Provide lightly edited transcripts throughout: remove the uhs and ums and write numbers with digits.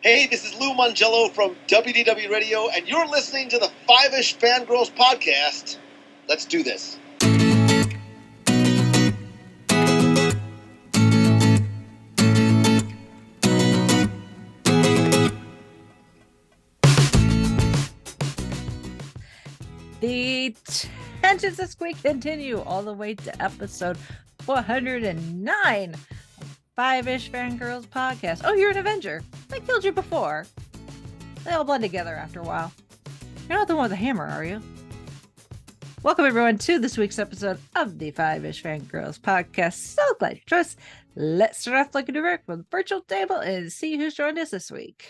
Hey, this is Lou Mangello from WDW Radio, and you're listening to the Fiveish Fangirls podcast. Let's do this. The tensions this week continue all the way to episode 409 of Fiveish Fangirls podcast. Oh, you're an Avenger. I killed you before. They all blend together after a while. You're not the one with the hammer, are you? Welcome, everyone, to this week's episode of the Fiveish Fangirls podcast. So glad you joined us. Let's start off like a direct with the virtual table and see who's joined us this week.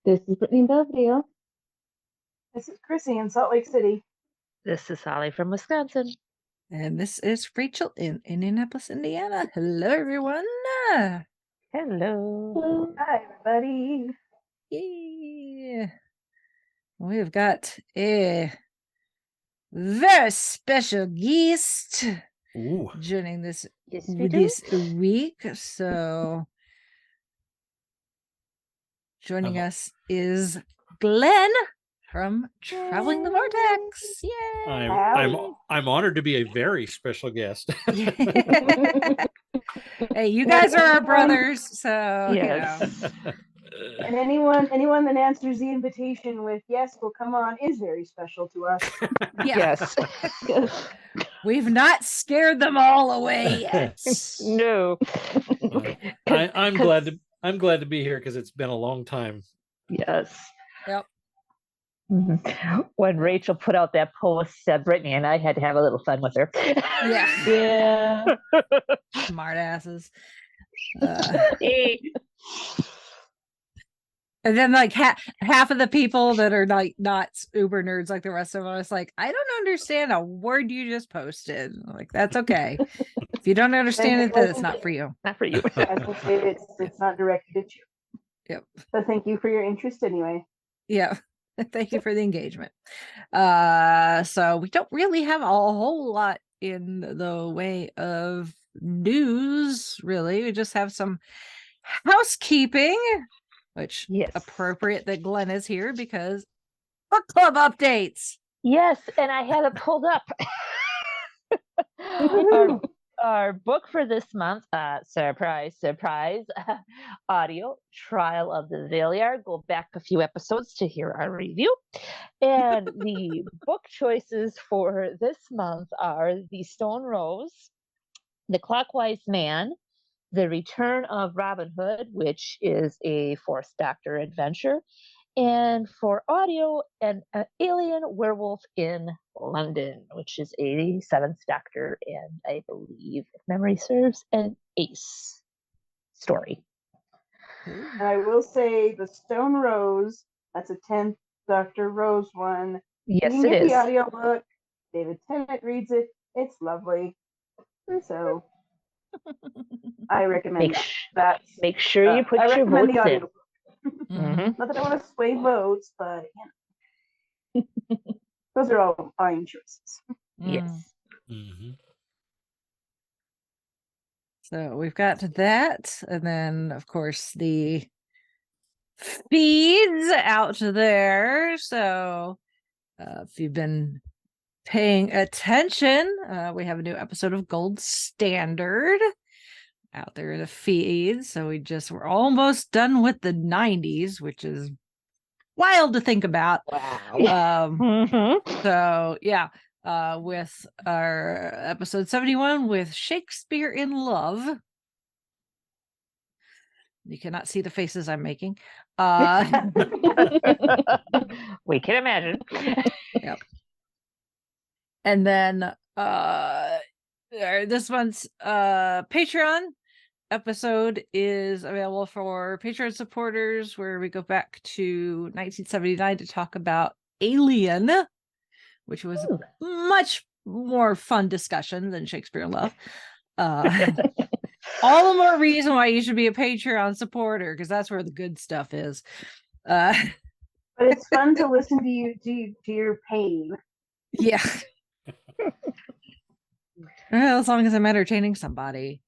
This is Brittany in Belvedere. This is Chrissy in Salt Lake City. This is Holly from Wisconsin. And this is Rachel in Indianapolis, Indiana. Hello, everyone. Hello. Hi, everybody. Yeah. We've got a very special guest joining this week. So joining us is Glenn from Traveling the Vortex. Yay! I'm honored to be a very special guest. Hey, you guys are our brothers, so yes. You know. And anyone that answers the invitation with "Yes, we'll come on" is very special to us. Yeah. Yes. We've not scared them all away yet. No. I'm glad to be here because it's been a long time. Yes. Yep. When Rachel put out that post, Brittany and I had to have a little fun with her. Yeah. Yeah. Smart asses. And then like half of the people that are like not uber nerds like the rest of us, like, I don't understand a word you just posted. Like, that's okay. If you don't understand it, then it's not for you. Not for you. I will say it's not directed at you. Yep. But thank you for your interest anyway. Yeah. Thank you for the engagement. So we don't really have a whole lot in the way of news, really. We just have some housekeeping, which Yes. appropriate that Glenn is here because book club updates. Yes, and I had it pulled up. Our book for this month, surprise, audio, Trial of the Valiar. Go back a few episodes to hear our review. And the book choices for this month are The Stone Rose, The Clockwise Man, The Return of Robin Hood, which is a Fourth Doctor adventure, and for audio, an Alien Werewolf in London, which is a Seventh Doctor, and I believe, if memory serves, an Ace story. And I will say the Stone Rose, that's a 10th Dr. Rose one. Yes, you can it get is. the audiobook. David Tennant reads it. It's lovely. So I recommend that. Make sure you put I your recommend votes the in. audiobook. Mhm. Not that I want to sway votes, but those are all fine choices. Yes. Mm-hmm. So we've got that, and then of course the feeds out there. So if you've been paying attention, we have a new episode of Gold Standard out there in the feeds. So we're almost done with the 90s, which is wild to think about. Wow. So yeah, with our episode 71 with Shakespeare in Love. You cannot see the faces I'm making. We can imagine. Yep. And then this month's Patreon episode is available for Patreon supporters, where we go back to 1979 to talk about Alien, which was a much more fun discussion than Shakespeare in Love. All the more reason why you should be a Patreon supporter, because that's where the good stuff is. But it's fun to listen to you to your pain. Yeah. Well, as long as I'm entertaining somebody.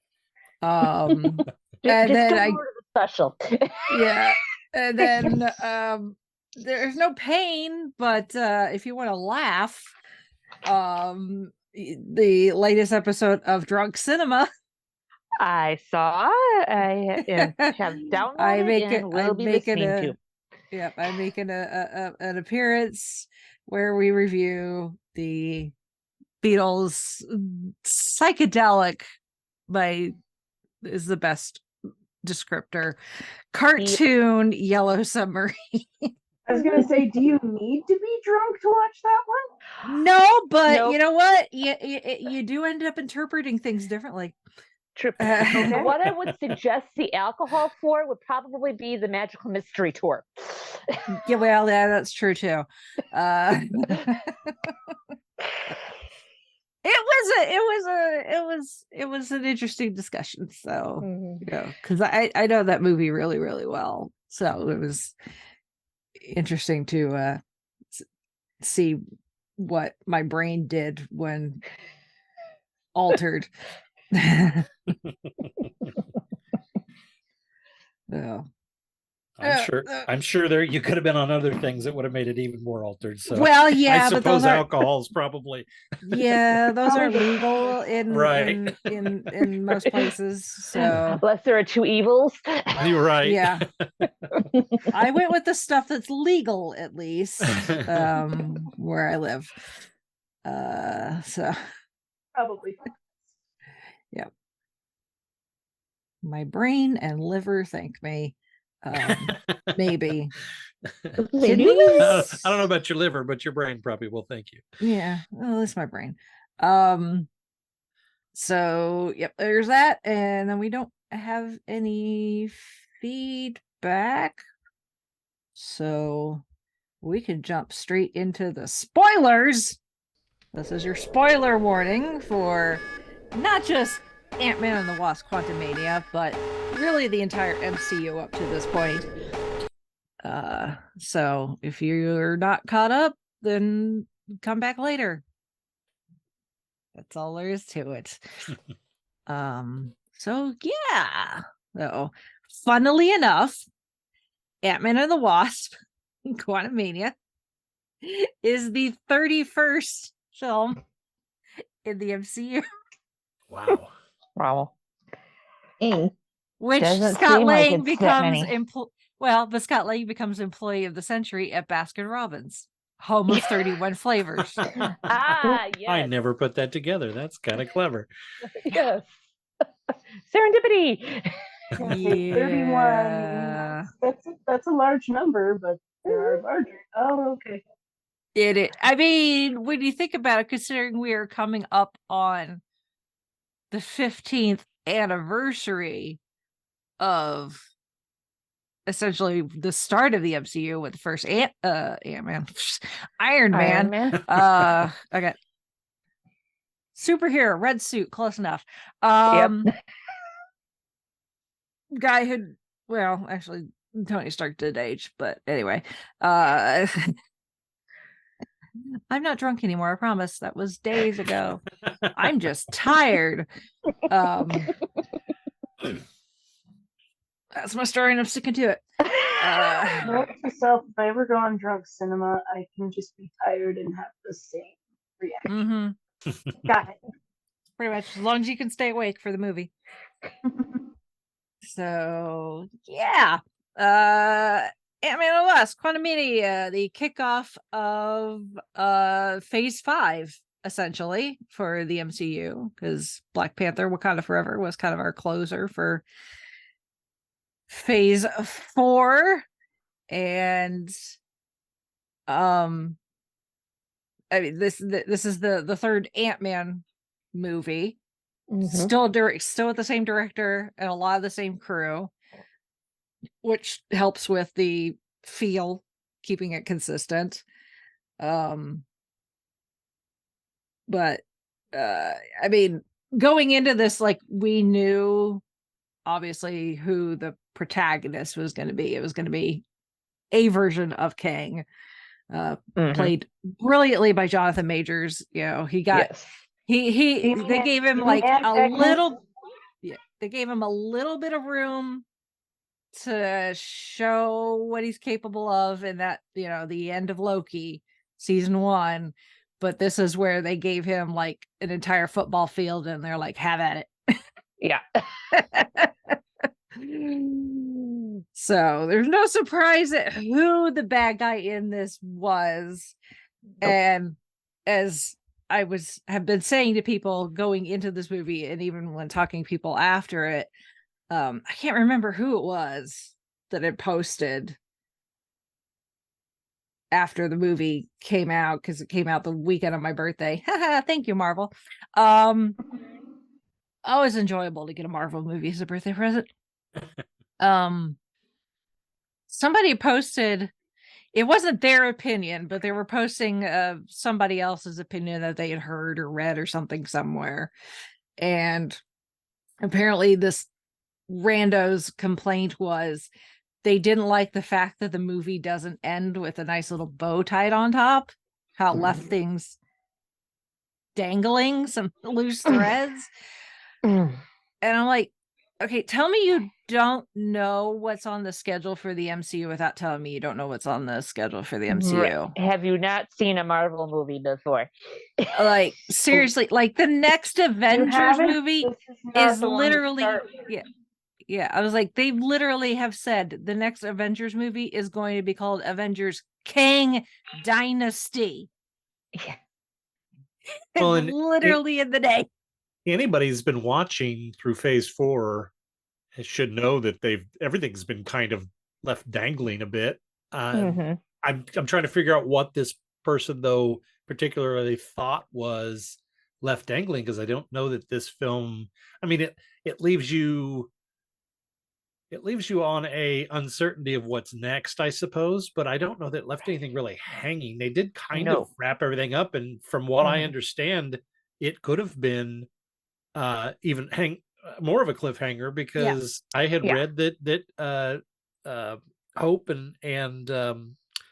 And then special. Yeah. And then there's no pain, but if you want to laugh, the latest episode of Drunk Cinema. I saw. I have downloaded and will be listening to. Yep, I'm making an appearance where we review the Beatles psychedelic is the best descriptor cartoon Yellow Submarine. I was gonna say, do you need to be drunk to watch that one? No, but Nope. you know what? You do end up interpreting things differently. True. What I would suggest the alcohol for would probably be the Magical Mystery Tour. Yeah, well, yeah, that's true too. It was an interesting discussion. So, because I know that movie really, really well. So it was interesting to see what my brain did when altered. Oh. I'm sure there you could have been on other things that would have made it even more altered. So well, yeah, I suppose but those alcohol's probably those are legal in right in most places. So unless there are two evils. You're right. Yeah. I went with the stuff that's legal at least, where I live. So Probably. Yeah. My brain and liver thank me. Maybe. Kidneys? I don't know about your liver, but your brain probably will thank you. Yeah, well, it's my brain. So yep, there's that, and then we don't have any feedback, so we can jump straight into the spoilers. This is your spoiler warning for not just Ant-Man and the Wasp: Quantumania, but really the entire MCU up to this point. So if you're not caught up, then come back later. That's all there is to it. So yeah. So funnily enough, Ant-Man and the Wasp: Quantumania is the 31st film in the MCU. Wow. Wow. Which Doesn't Scott seem like Lang it's that becomes but Scott Lang becomes Employee of the Century at Baskin Robbins, home of 31 flavors. Yes. I never put that together. That's kind of clever. Yes. Serendipity. Yeah. 31. That's a large number, but there are larger. Oh, okay. I mean, when you think about it, considering we are coming up on the 15th anniversary of essentially the start of the MCU with the first Ant-Man, Iron Man. Okay. Superhero, red suit, close enough. Guy who, well, actually, Tony Stark did age, but anyway, I'm not drunk anymore, I promise. That was days ago. I'm just tired. That's my story, and I'm sticking to it. Note to myself, if I ever go on drunk cinema, I can just be tired and have the same reaction. Got it. Pretty much, as long as you can stay awake for the movie. So yeah. Ant-Man and the Wasp: Quantumania, the kickoff of phase 5, essentially, for the MCU, because Black Panther: Wakanda Forever was kind of our closer for phase 4. And I mean, this is the third Ant-Man movie. Still with the same director and a lot of the same crew, which helps with the feel, keeping it consistent. But I mean, going into this, like, we knew obviously who the protagonist was going to be. It was going to be a version of Kang, played brilliantly by Jonathan Majors. You know, he got they gave him like a little, they gave him a little bit of room to show what he's capable of in that, the end of Loki season 1, but this is where they gave him like an entire football field and they're like, have at it. Yeah. So there's no surprise at who the bad guy in this was. Nope. And as have been saying to people going into this movie, and even when talking to people after it, I can't remember who it was that had posted after the movie came out, because it came out the weekend of my birthday. Thank you, Marvel. Always enjoyable to get a Marvel movie as a birthday present. Somebody posted, it wasn't their opinion, but they were posting somebody else's opinion that they had heard or read or something somewhere. And apparently this rando's complaint was they didn't like the fact that the movie doesn't end with a nice little bow tied on top, how it left things dangling, some loose threads. And I'm like, okay, tell me you don't know what's on the schedule for the MCU without telling me you don't know what's on the schedule for the MCU. Right. Have you not seen a Marvel movie before? Like, seriously, like the next Avengers movie is literally, yeah. I was like, they literally have said the next Avengers movie is going to be called Avengers Kang Dynasty. Yeah. Well, literally in the day. Anybody who's been watching through phase 4 should know that everything's been kind of left dangling a bit. I'm trying to figure out what this person though particularly thought was left dangling, because I don't know that this film, I mean, it leaves you on a uncertainty of what's next, I suppose, but I don't know that it left anything really hanging. They did kind of wrap everything up, and from what I understand, it could have been even more of a cliffhanger, because I had read that Hope and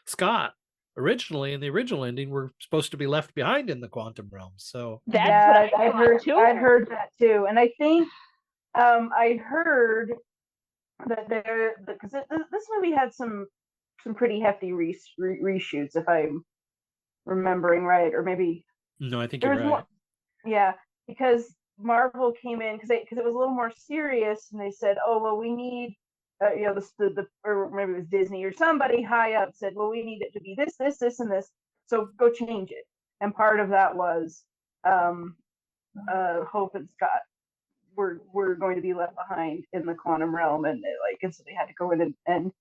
Scott originally in the original ending were supposed to be left behind in the quantum realm. So that's what I heard too. I heard that too, and I think I heard that because this movie had some pretty hefty reshoots, if I'm remembering right, or maybe no, I think you're right. Because Marvel came in because it was a little more serious, and they said, "Oh well, we need, or maybe it was Disney or somebody high up said, well, we need it to be this, and this, so go change it." And part of that was Hope and Scott were going to be left behind in the quantum realm, and so they had to go in and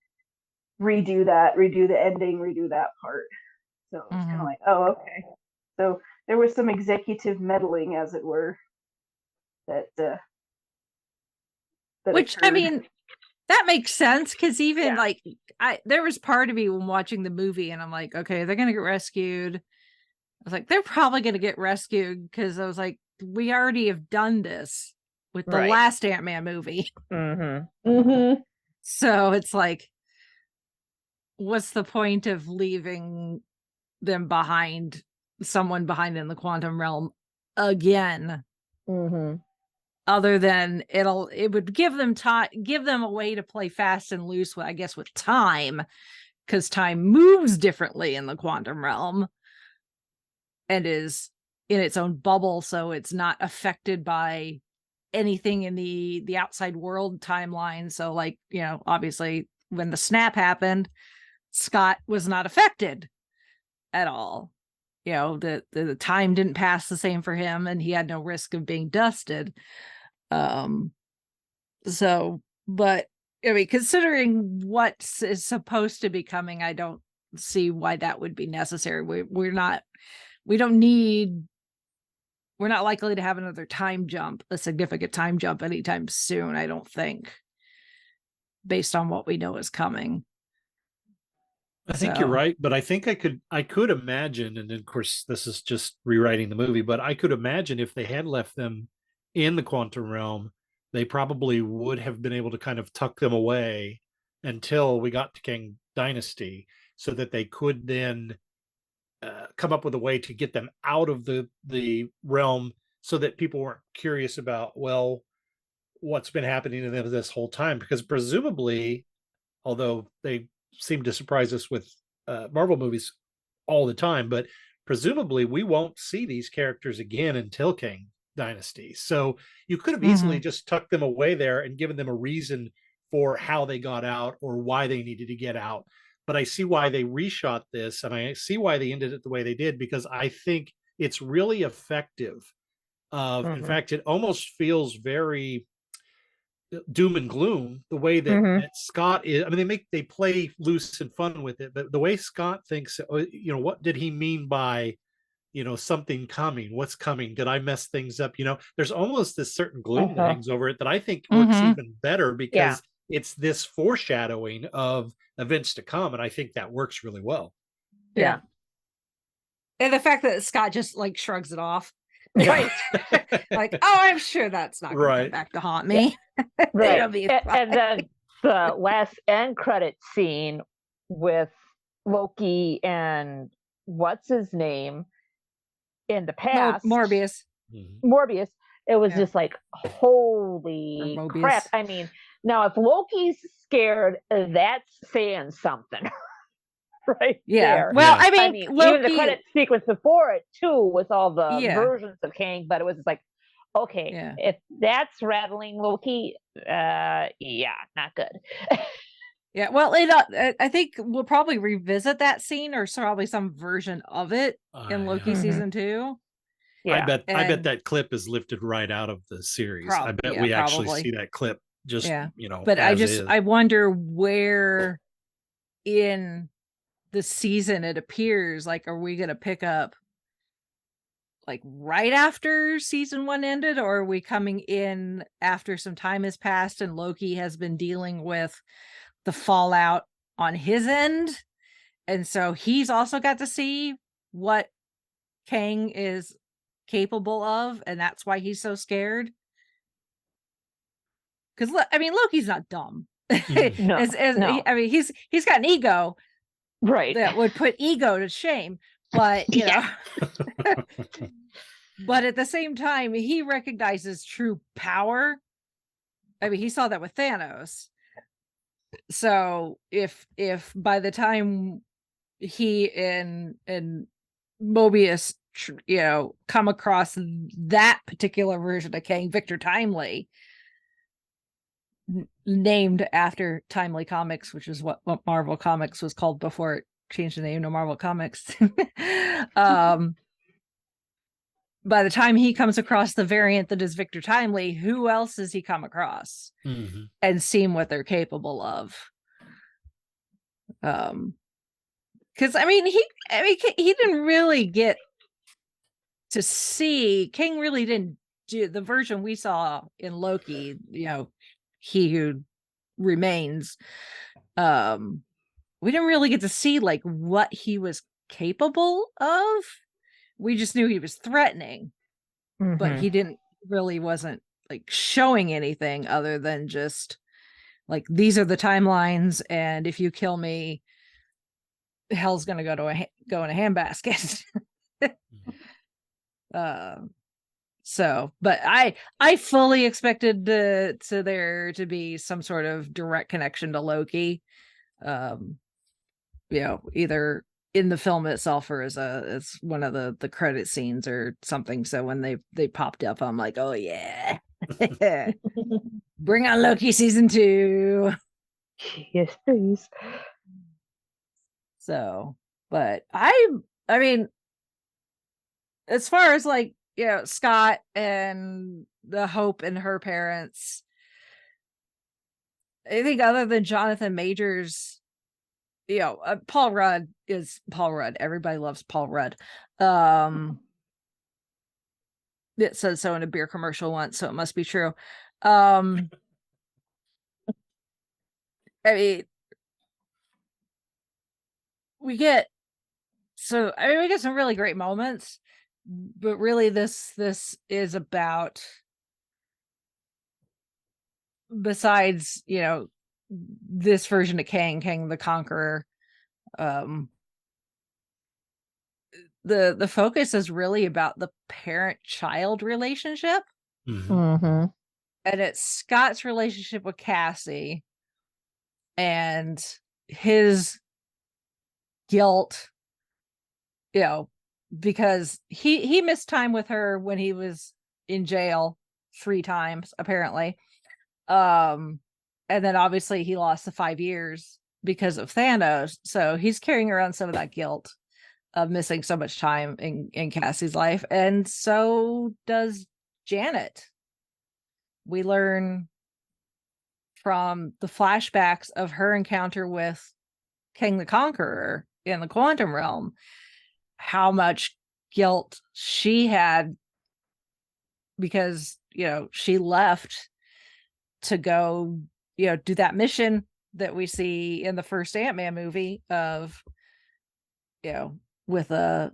redo the ending, redo that part. So it was kind of like, oh, okay. So there was some executive meddling, as it were. That which occurred. I mean, that makes sense, because even there was part of me when watching the movie, and I'm like, okay, they're gonna get rescued. I was like, they're probably gonna get rescued, because I was like, we already have done this with the last Ant-Man movie. So it's like, what's the point of leaving them behind, someone behind in the quantum realm again? Other than it would give them a way to play fast and loose, I guess, with time, because time moves differently in the quantum realm and is in its own bubble, so it's not affected by anything in the outside world timeline. So obviously when the snap happened, Scott was not affected at all. The time didn't pass the same for him, and he had no risk of being dusted. But I mean, considering what is supposed to be coming, I don't see why that would be necessary. We're not likely to have another a significant time jump anytime soon, I don't think, based on what we know is coming. I think you're right, but I think I could imagine, and of course this is just rewriting the movie, but I could imagine if they had left them in the quantum realm, they probably would have been able to kind of tuck them away until we got to Kang Dynasty, so that they could then come up with a way to get them out of the realm, so that people weren't curious about, well, what's been happening to them this whole time, because presumably although they seem to surprise us with Marvel movies all the time. But presumably we won't see these characters again until Kang Dynasty. So you could have easily just tucked them away there and given them a reason for how they got out or why they needed to get out. But I see why they reshot this, and I see why they ended it the way they did, because I think it's really effective. In fact, it almost feels very doom and gloom the way that Scott is. I mean, they play loose and fun with it, but the way Scott thinks, what did he mean by, something coming? What's coming? Did I mess things up? There's almost this certain gloom that hangs over it that I think works even better, because it's this foreshadowing of events to come, and I think that works really well. Yeah. And the fact that Scott just like shrugs it off. Right. Like, oh, I'm sure that's not going to come back to haunt me. Right. And then the last end credit scene with Loki and what's his name in the past, Morbius. It was just like, holy crap. I mean, now if Loki's scared, that's saying something. Right. Yeah. There. Well, I mean, Loki, even the credit sequence before it too, with all the versions of Kang, but it was like, okay, if that's rattling Loki, not good. Yeah. Well, I think we'll probably revisit that scene, or probably some version of it in Loki season 2. Yeah. I bet that clip is lifted right out of the series. I bet we actually see that clip just, but as I wonder where in the season it appears. Like, are we going to pick up like right after season 1 ended, or are we coming in after some time has passed and Loki has been dealing with the fallout on his end, and so he's also got to see what Kang is capable of, and that's why he's so scared? Because I mean, Loki's not dumb. No. I mean, he's got an ego, right, that would put ego to shame, but but at the same time, he recognizes true power. I mean, he saw that with Thanos. So if by the time he and Mobius come across that particular version of Kang, Victor Timely, named after Timely Comics, which is what Marvel Comics was called before it changed the name to Marvel Comics. By the time he comes across the variant that is Victor Timely, who else has he come across and seen what they're capable of? Because I mean, he didn't really get to see. King really didn't do the version we saw in Loki. He Who Remains. We didn't really get to see like what he was capable of. We just knew he was threatening, but he wasn't like showing anything other than just like, these are the timelines, and if you kill me, hell's gonna go in a handbasket. So, but I fully expected there to be some sort of direct connection to Loki, either in the film itself or as one of the credit scenes or something. So when they popped up, I'm like, oh yeah, bring on Loki season 2. Yes, please. So, but I mean, as far as like, Scott and the Hope and her parents, I think other than Jonathan Majors, Paul Rudd is Paul Rudd. Everybody loves Paul Rudd. It says so in a beer commercial once, so it must be true. I mean, we get some really great moments, but really this is about, besides this version of Kang the Conqueror, the focus is really about the parent-child relationship, and it's Scott's relationship with Cassie and his guilt, because he missed time with her when he was in jail 3 times apparently, and then obviously he lost the 5 years because of Thanos, so he's carrying around some of that guilt of missing so much time in Cassie's life, and so does Janet. We learn from the flashbacks of her encounter with Kang the Conqueror in the quantum realm how much guilt she had because she left to go do that mission that we see in the first Ant-Man movie of with her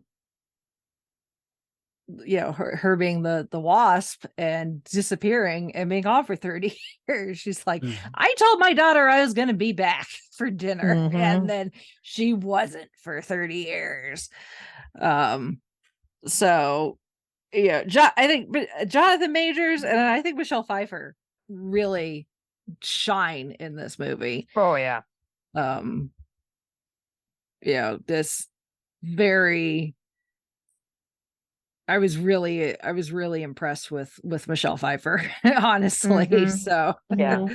being the Wasp and disappearing and being gone for 30 years. She's like, I told my daughter I was going to be back for dinner, and then she wasn't for 30 years. So I think Jonathan Majors and I think Michelle Pfeiffer really shine in this movie. Oh yeah. This very I was really impressed with Michelle Pfeiffer, honestly. So yeah.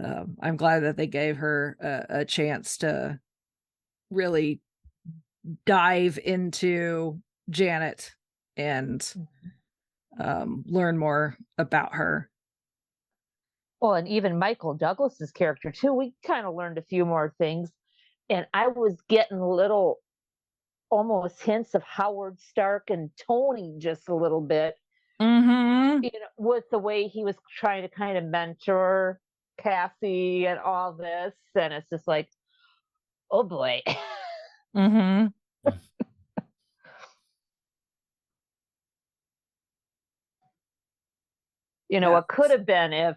I'm glad that they gave her a chance to really dive into Janet and learn more about her. Well, and even Michael Douglas's character too. We kind of learned a few more things, and I was getting little, almost hints of Howard Stark and Tony just a little bit. With the way he was trying to kind of mentor Cassie and all this, and it's just like, oh boy. What could have been if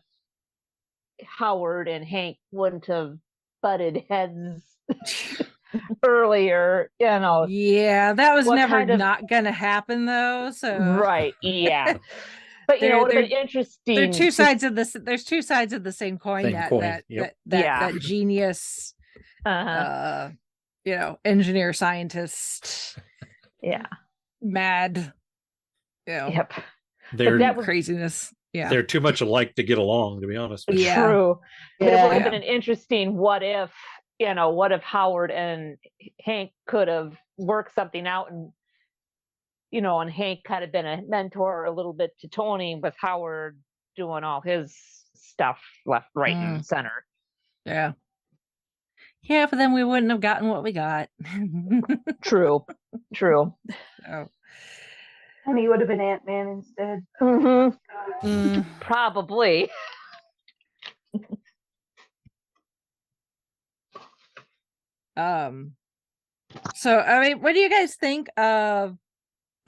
Howard and Hank wouldn't have butted heads earlier, Yeah, that was never not gonna happen though. So right, yeah. But it would have been interesting. There's two sides of the same coin. That genius, engineer, scientist, mad, yep. They're craziness. Yeah, they're too much alike to get along, to be honest with you. True. But it would have been an interesting what if Howard and Hank could have worked something out, and and Hank kind of been a mentor a little bit to Tony, with Howard doing all his stuff left, right, and center. Yeah, but then we wouldn't have gotten what we got. True. Oh. And he would have been Ant-Man instead. Probably. So I mean, what do you guys think of?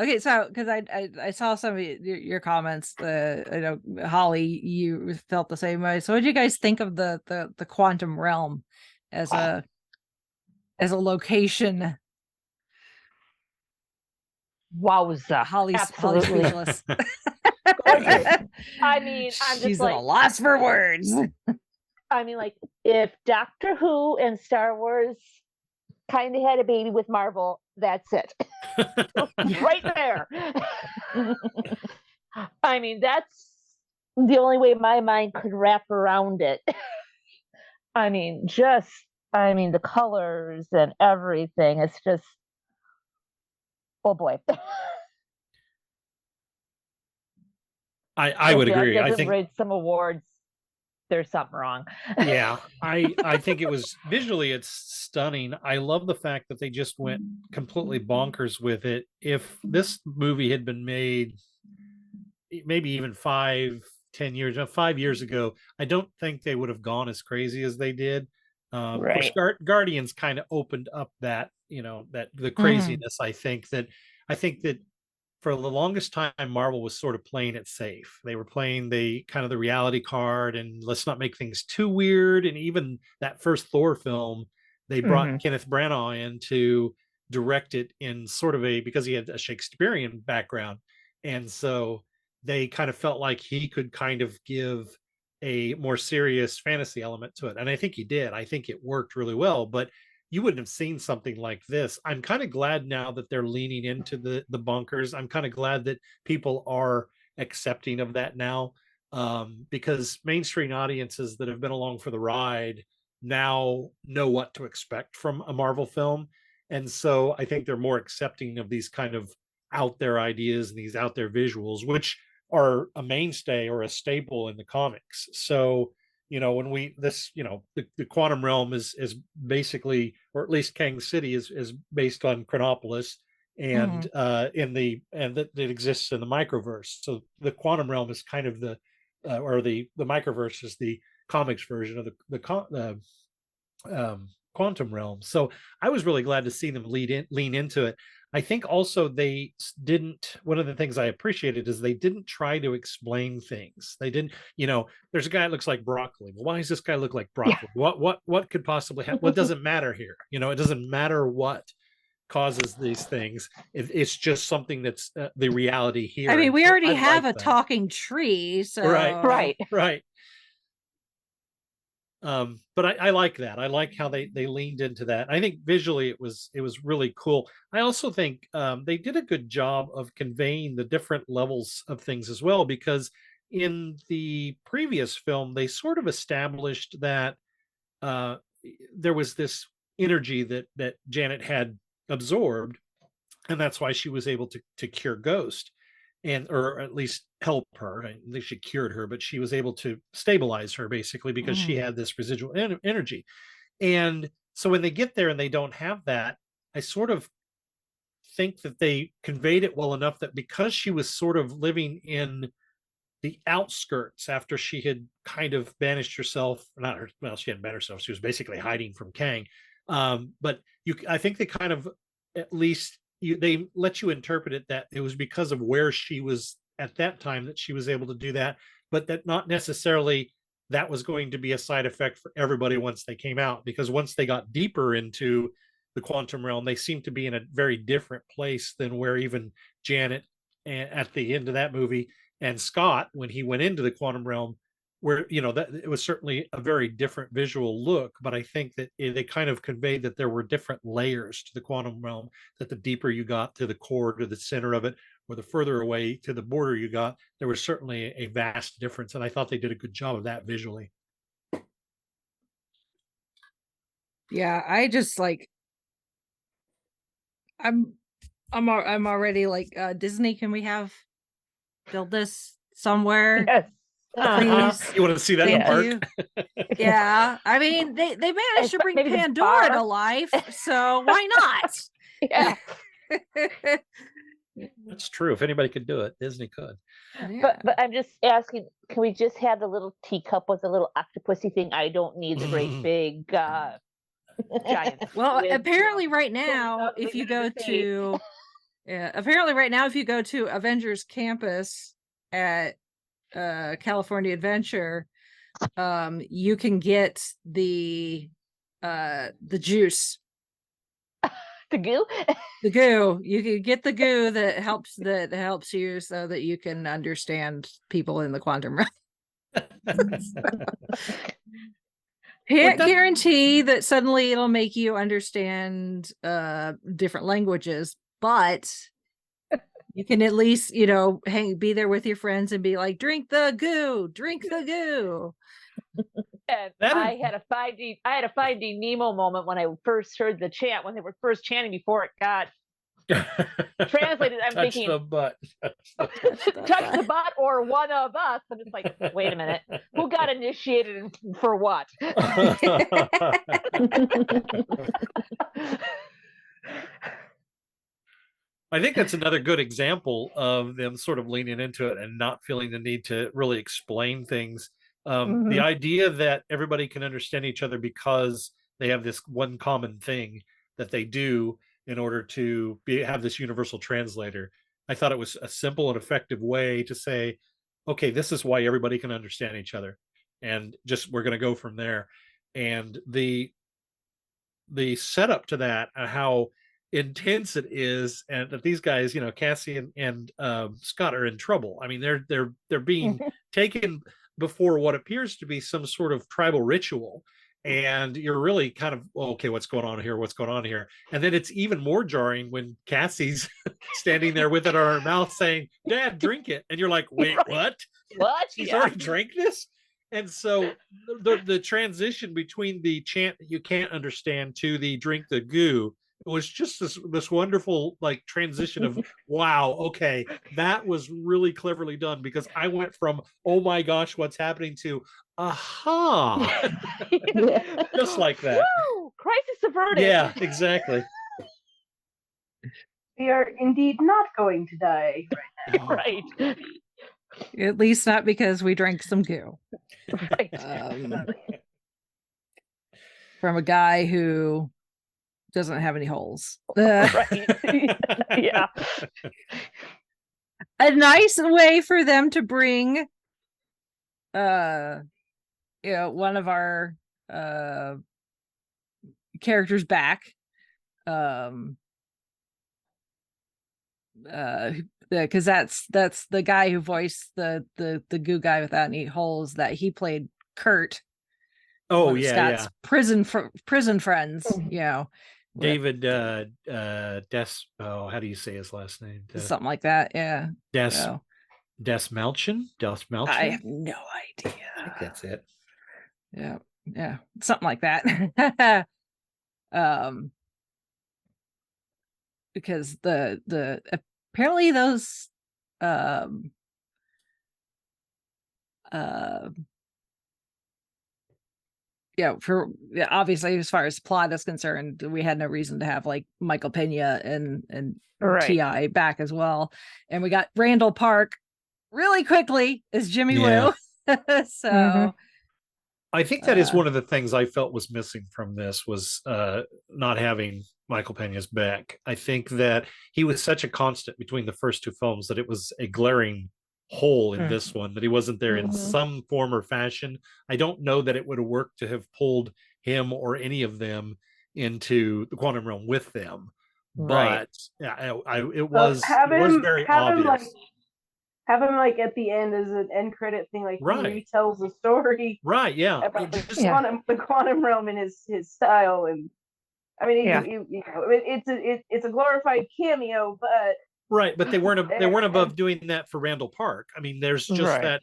Okay, so because I saw some of your comments. I know Holly, you felt the same way. So what do you guys think of the quantum realm as a location? Wowza! Holly's speechless. I mean, I'm she's just like, at a loss for words. I mean, like, if Doctor Who and Star Wars kind of had a baby with Marvel, that's it. Right there. I mean, that's the only way my mind could wrap around it. I mean, the colors and everything. It's just, oh boy. I would agree. I think rate some awards, there's something wrong. Yeah, I think it was visually, it's stunning. I love the fact that they just went completely bonkers with it. If this movie had been made maybe even 5 years ago, I don't think they would have gone as crazy as they did. Of course, Guardians kind of opened up that, that the craziness. I think that for the longest time, Marvel was sort of playing it safe. They were playing the reality card, and let's not make things too weird. And even that first Thor film, they brought Kenneth Branagh in to direct it in sort of because he had a Shakespearean background. And so they kind of felt like he could kind of give a more serious fantasy element to it. And I think he did. I think it worked really well, but you wouldn't have seen something like this. I'm kind of glad now that they're leaning into the bunkers. I'm kind of glad that people are accepting of that now, because mainstream audiences that have been along for the ride now know what to expect from a Marvel film. And so I think they're more accepting of these kind of out there ideas and these out there visuals, which are a mainstay or a staple in the comics. So, when the quantum realm is basically, or at least Kang City is based on Chronopolis, and that exists in the microverse. So the quantum realm is kind of the microverse is the comics version of the quantum realm. So I was really glad to see them lean into it. I think also they didn't, one of the things I appreciated is they didn't try to explain things. They didn't, there's a guy that looks like broccoli. Well, why does this guy look like broccoli? Yeah. What could possibly happen? What doesn't matter here? It doesn't matter what causes these things. It's just something that's the reality here. I mean, we already have a that. talking tree. So right. But I like that. I like how they leaned into that. I think visually it was really cool. I also think they did a good job of conveying the different levels of things as well, because in the previous film they sort of established that there was this energy that Janet had absorbed, and that's why she was able to cure Ghost, or at least help her. I think she cured her, but she was able to stabilize her basically because she had this residual energy. And so when they get there and they don't have that, I sort of think that they conveyed it well enough that because she was sort of living in the outskirts after she had kind of banished herself, she hadn't banished herself. She was basically hiding from Kang. But I think they kind of, at least they let you interpret it that it was because of where she was at that time that she was able to do that, but that not necessarily that was going to be a side effect for everybody once they came out, because once they got deeper into the quantum realm, they seemed to be in a very different place than where even Janet at the end of that movie and Scott, when he went into the quantum realm, where that it was certainly a very different visual look. But I think that they kind of conveyed that there were different layers to the quantum realm, that the deeper you got to the core, to the center of it, or the further away to the border you got, there was certainly a vast difference. And I thought they did a good job of that visually. Yeah, I just like, I'm already like, Disney, can we build this somewhere? Yes. Please. You want to see that in park? Yeah, I mean, they managed to bring Pandora to life, so why not? Yeah. That's true. If anybody could do it, Disney could. Yeah. But I'm just asking, can we just have the little teacup with the little octopusy thing? I don't need the great big giant. Well, apparently right now, if you go to Avengers Campus at California Adventure, you can get the juice. The goo? The goo. You can get the goo that helps you so that you can understand people in the quantum realm. Can't guarantee that suddenly it'll make you understand different languages, but you can at least, be there with your friends and be like, drink the goo. And I had a Finding Nemo moment when I first heard the chant, when they were first chanting before it got translated. I'm Touch thinking, the butt. touch the butt or one of us. I'm just like, wait a minute, who got initiated and for what? I think that's another good example of them sort of leaning into it and not feeling the need to really explain things. The idea that everybody can understand each other because they have this one common thing that they do in order to have this universal translator. I thought it was a simple and effective way to say, okay, this is why everybody can understand each other, and just we're going to go from there. And the setup to that, how intense it is, and that these guys, Cassie and Scott are in trouble. I mean, they're being taken before what appears to be some sort of tribal ritual. And you're really kind of, okay, what's going on here? What's going on here? And then it's even more jarring when Cassie's standing there with it on her mouth saying, Dad, drink it. And you're like, wait, what? What? She's already drank this? And so the transition between the chant that you can't understand to the drink the goo, it was just this wonderful like transition of, wow, okay, that was really cleverly done, because I went from, oh my gosh, what's happening, to aha. Just like that. Woo! Crisis averted. Yeah, exactly. We are indeed not going to die right now. Right. At least not because we drank some goo. Right. From a guy who doesn't have any holes. Right. Yeah. A nice way for them to bring one of our characters back, because that's the guy who voiced the goo guy without any holes, that he played Kurt. Oh yeah, Scott's prison friends, David how do you say his last name? Something like that, yeah. Des Malchin? I have no idea. I think that's it. Yeah, something like that. Because the apparently those obviously, as far as plot is concerned, we had no reason to have like Michael Pena and Right. T.I. back as well, and we got Randall Park really quickly as Jimmy Yeah. Woo. So I think that is one of the things I felt was missing from this, was not having Michael Pena's back. I think that he was such a constant between the first two films that it was a glaring hole in this one, that he wasn't there in some form or fashion. I don't know that it would have worked to have pulled him or any of them into the quantum realm with them. Right. But it was very obvious. Have him like at the end as an end credit thing, like Right. he retells the story, right? Yeah, about the quantum realm in his style, and I mean, it's a glorified cameo, but right. But they weren't above doing that for Randall Park. I mean, there's just Right.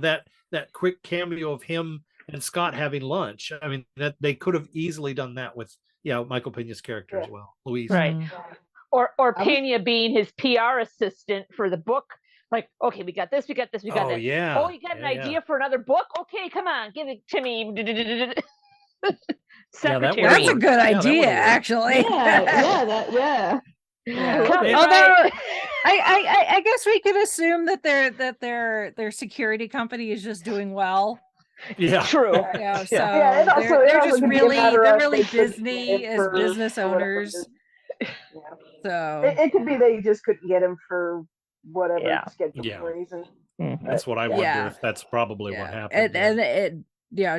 that that quick cameo of him and Scott having lunch. I mean, that they could have easily done that with Michael Pena's character as well, Luis. Right. Or Pena being his PR assistant for the book. Like, okay, we got this. Oh yeah. Oh, you got an idea for another book? Okay, come on, give it to me. Secretary. That's a good idea, actually. Yeah. Although I guess we could assume that their security company is just doing well. Yeah, true. So and also, they're just they're really Disney as business owners. So it could be they just couldn't get him for whatever schedule reason. That's what I wonder if that's probably what happened. And it,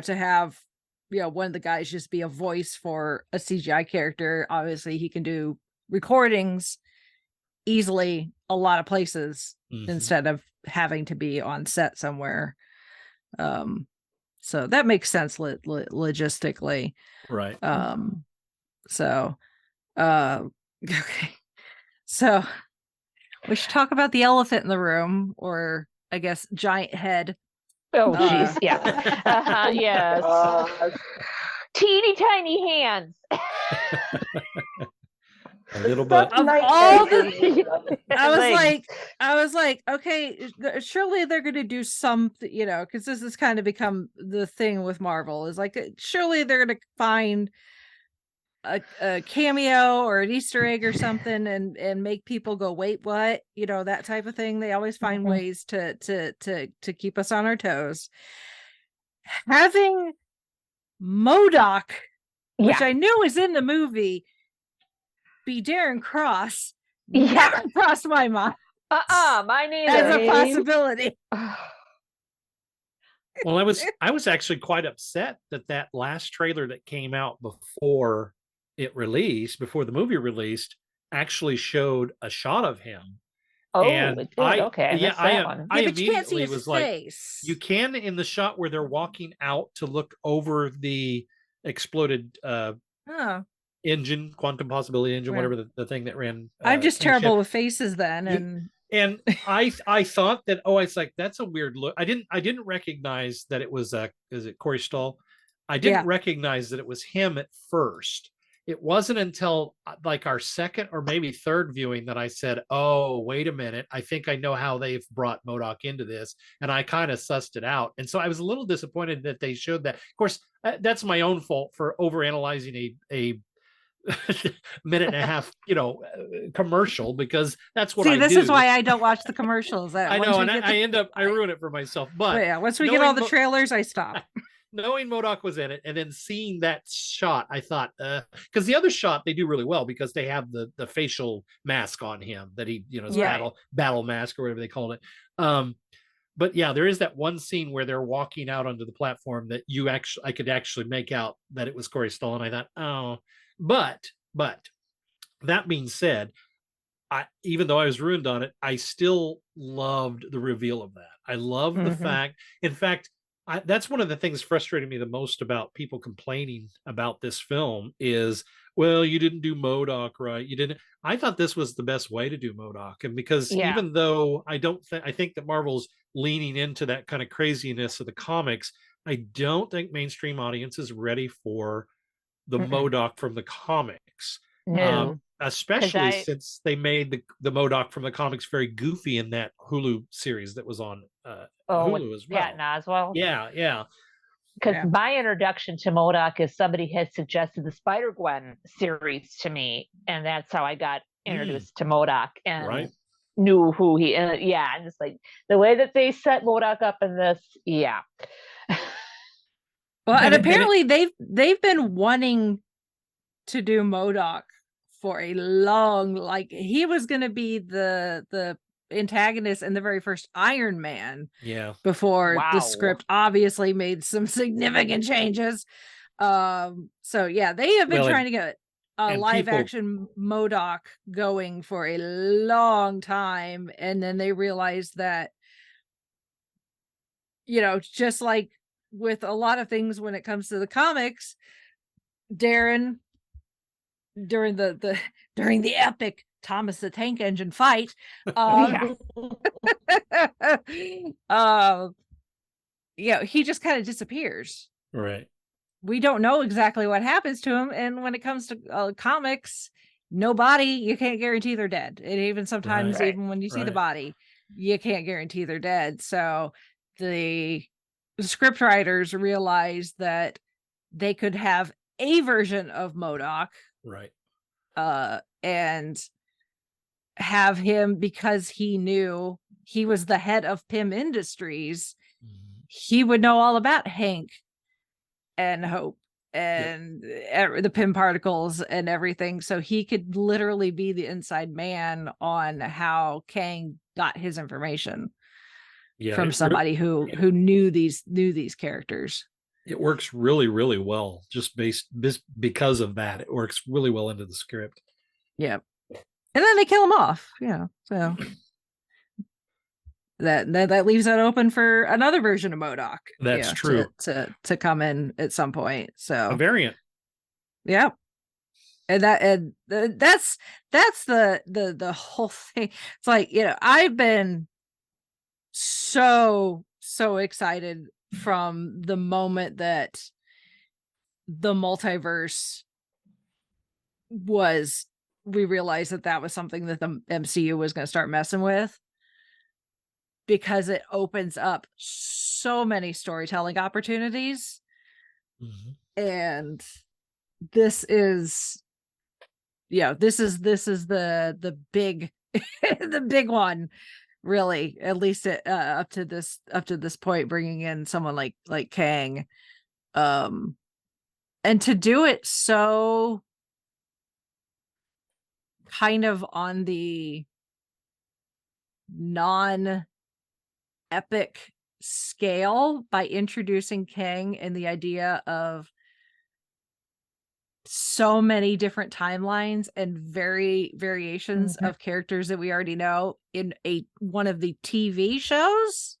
to have one of the guys just be a voice for a CGI character. Obviously, he can do recordings easily a lot of places instead of having to be on set somewhere. So that makes sense logistically, right? Okay, so we should talk about the elephant in the room, or I guess giant head. Oh, jeez, yeah. Yes. Teeny tiny hands. A little bit. Of all the, I was like, okay, surely they're going to do something, because this has kind of become the thing with Marvel, is like, surely they're going to find a cameo or an Easter egg or something and make people go, wait, what? That type of thing. They always find ways to keep us on our toes. Having MODOK, which I knew was in the movie, be Darren Cross, never crossed my mind. Mine neither. As a possibility. Well, I was actually quite upset that last trailer that came out before the movie released, actually showed a shot of him. Oh, And it did. Okay, I missed that one. I but you can't see immediately his was like, face. you can in the shot where they're walking out to look over the exploded Oh, engine, quantum possibility engine, Well, whatever the thing that ran. I'm just in the ship. terrible with faces then, You- and I thought that, oh, it's like, that's a weird look. I didn't recognize that it was is it Corey Stoll? I didn't Yeah. recognize that it was him at first. It wasn't until like our second or maybe third viewing that I said, oh, wait a minute, I think I know how they've brought MODOK into this, and I kind of sussed it out. And so I was a little disappointed that they showed that. Of course, that's my own fault for overanalyzing a minute and a half, commercial, because that's what I this do. is why I don't watch the commercials. I know, and I ruin it for myself. But yeah, once we get all the trailers, I stop. Knowing MODOK was in it, and then seeing that shot, I thought, because the other shot they do really well, because they have the facial mask on him that he, his battle mask or whatever they called it. But yeah, there is that one scene where they're walking out onto the platform that I could actually make out that it was Corey Stoll, and I thought, oh, but that being said, even though I was ruined on it, I still loved the reveal of that. I love the fact, in fact, that's one of the things frustrating me the most about people complaining about this film is, well, you didn't do MODOK right. You didn't. I thought this was the best way to do MODOK. And because even though I think that Marvel's leaning into that kind of craziness of the comics, I don't think mainstream audience is ready for the MODOK from the comics. No. Especially since they made the MODOK from the comics very goofy in that Hulu series that was on Hulu as well. Patton Oswalt. Yeah. Because my introduction to MODOK is somebody had suggested the Spider-Gwen series to me, and that's how I got introduced to MODOK and knew who he is. Yeah, and just like the way that they set MODOK up in this, yeah. Well, and apparently they've been wanting to do MODOK for a long, like he was going to be the antagonist in the very first Iron Man. Yeah. Before the script obviously made some significant changes. So yeah, they have been trying to get a live action MODOK going for a long time, and then they realized that, just like with a lot of things when it comes to the comics, Darren, during the epic Thomas the Tank Engine fight, he just kind of disappears. Right. We don't know exactly what happens to him, and when it comes to comics, nobody, you can't guarantee they're dead. And even sometimes, even when you see the body, you can't guarantee they're dead. So the script writers realized that they could have a version of MODOK, right, and have him, because he knew he was the head of Pym Industries, he would know all about Hank and Hope and the Pym particles and everything, so he could literally be the inside man on how Kang got his information from somebody who knew these characters. It works really, really well, just because of that. It works really well into the script. Yeah. And then they kill him off. Yeah. So that leaves that open for another version of MODOK. That's true. To come in at some point. So a variant. Yeah. And that's the whole thing. It's like, I've been so excited from the moment that the multiverse we realized that was something that the MCU was going to start messing with, because it opens up so many storytelling opportunities. And this is the big the big one, really, at least up to this point, bringing in someone like Kang, and to do it so kind of on the non-epic scale by introducing Kang and the idea of so many different timelines and variations of characters that we already know in one of the TV shows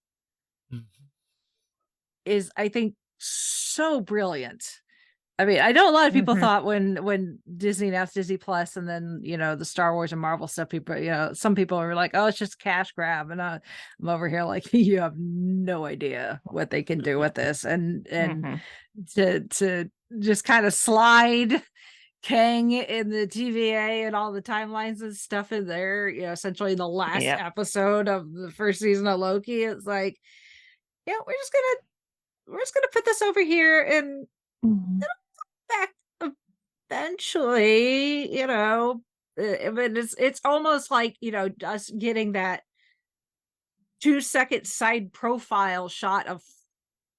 is, I think, so brilliant. I mean, I know a lot of people thought when Disney announced Disney Plus and then, the Star Wars and Marvel stuff, people, some people were like, oh, it's just cash grab. And I'm over here like, you have no idea what they can do with this. And to just kind of slide Kang in the TVA and all the timelines and stuff in there, essentially the last episode of the first season of Loki, it's like, we're just gonna put this over here and back eventually, but it's almost like, us getting that 2-second side profile shot of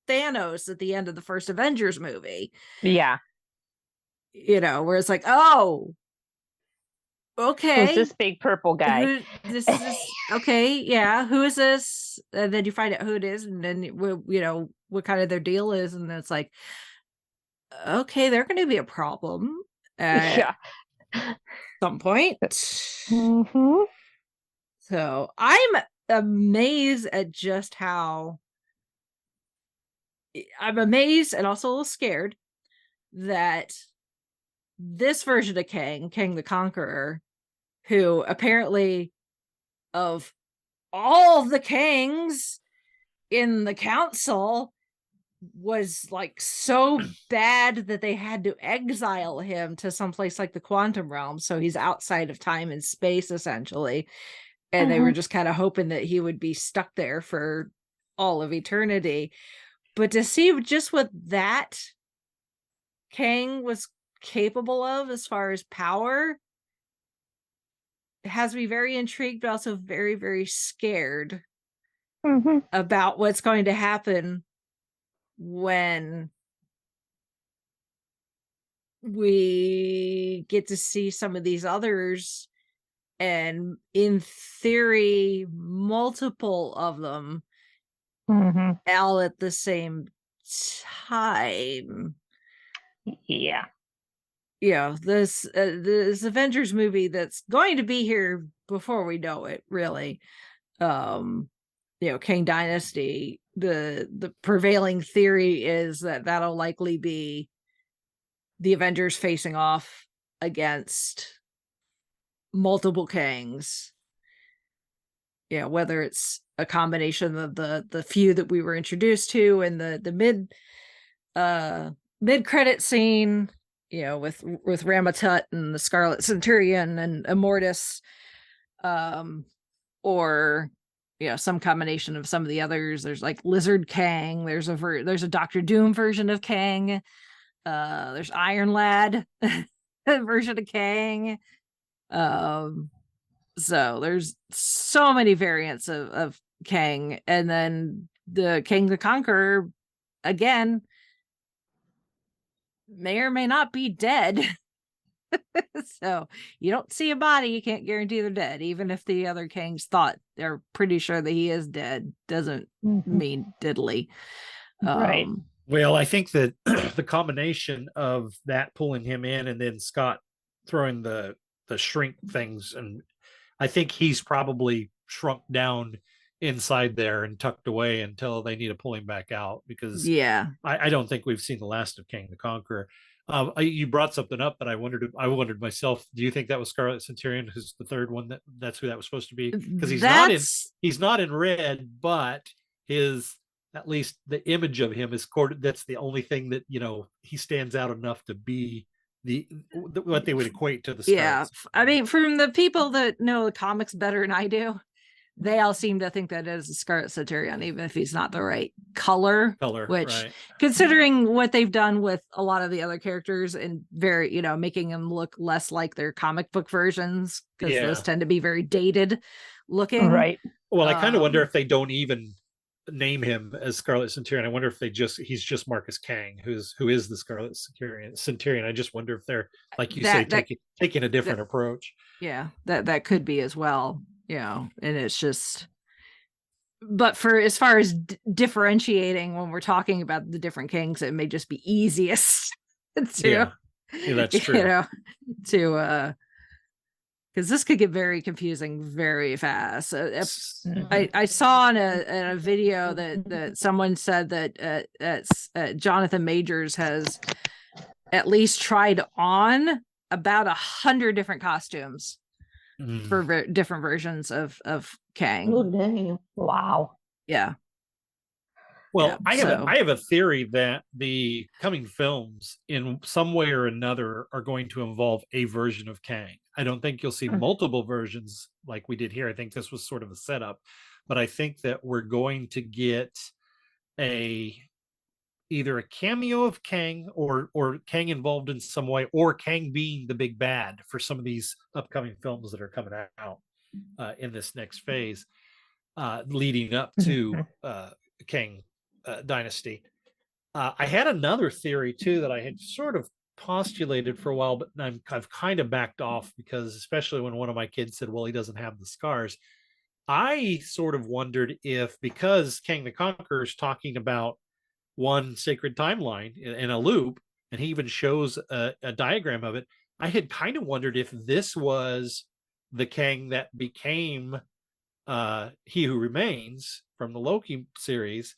Thanos at the end of the first Avengers movie. Yeah. Where it's like, oh, okay. Who's this big purple guy? This is okay. Yeah. Who is this? And then you find out who it is, and then what kind of their deal is, and then it's like, okay, they're going to be a problem at some point. So I'm amazed at just how I'm amazed and also a little scared that this version of Kang the Conqueror, who apparently of all the Kangs in the council was like so bad that they had to exile him to someplace like the quantum realm, so he's outside of time and space essentially, and they were just kind of hoping that he would be stuck there for all of eternity. But to see just what that Kang was capable of as far as power has me very intrigued, but also very, very scared about what's going to happen when we get to see some of these others, and in theory multiple of them all at the same time. This Avengers movie that's going to be here before we know it, really. Kang Dynasty, the prevailing theory is that that'll likely be the Avengers facing off against multiple Kangs. Whether it's a combination of the few that we were introduced to in the mid-credit scene, with Ramatut and the Scarlet Centurion and Immortus, or some combination of some of the others. There's like Lizard Kang. There's a Doctor Doom version of Kang. There's Iron Lad version of Kang. So there's so many variants of Kang, and then the Kang the Conqueror again may or may not be dead. So you don't see a body, you can't guarantee they're dead. Even if the other Kangs thought they're pretty sure that he is dead, doesn't mean diddly. Right. Well, I think that the combination of that pulling him in and then Scott throwing the shrink things, and I think he's probably shrunk down inside there and tucked away until they need to pull him back out, because I don't think we've seen the last of Kang the Conqueror. You brought something up, but I wondered myself, do you think that was Scarlet Centurion, who's the third one, that's who that was supposed to be? Because he's not in red, but at least the image of him is that's the only thing that he stands out enough to be what they would equate to the Scarlet. I mean, from the people that know the comics better than I do, they all seem to think that it is a Scarlet Centurion, even if he's not the right color, which right. Considering what they've done with a lot of the other characters and very, making them look less like their comic book versions, because those tend to be very dated looking. Right. Well, I kind of wonder if they don't even name him as Scarlet Centurion. I wonder if he's just Marcus Kang, who is the Scarlet Centurion. I just wonder if they're, like you say, taking a different approach. Yeah, that could be as well. And it's just, but for as far as differentiating when we're talking about the different Kangs, it may just be easiest to Yeah, that's true. You know, to because this could get very confusing very fast. I saw in a video that someone said that Jonathan Majors has at least tried on about 100 different costumes for different versions of Kang. Oh, dang. Wow. Yeah. Well, Yeah, I have a theory that the coming films, in some way or another, are going to involve a version of Kang. I don't think you'll see multiple versions like we did here. I think this was sort of a setup, but I think that we're going to get either a cameo of Kang or Kang involved in some way, or Kang being the big bad for some of these upcoming films that are coming out in this next phase, leading up to Kang Dynasty. I had another theory too that I had sort of postulated for a while, but I've kind of backed off, because especially when one of my kids said, well, he doesn't have the scars, I sort of wondered if, because Kang the Conqueror is talking about one sacred timeline in a loop, and he even shows a diagram of it, I had kind of wondered if this was the Kang that became He Who Remains from the Loki series,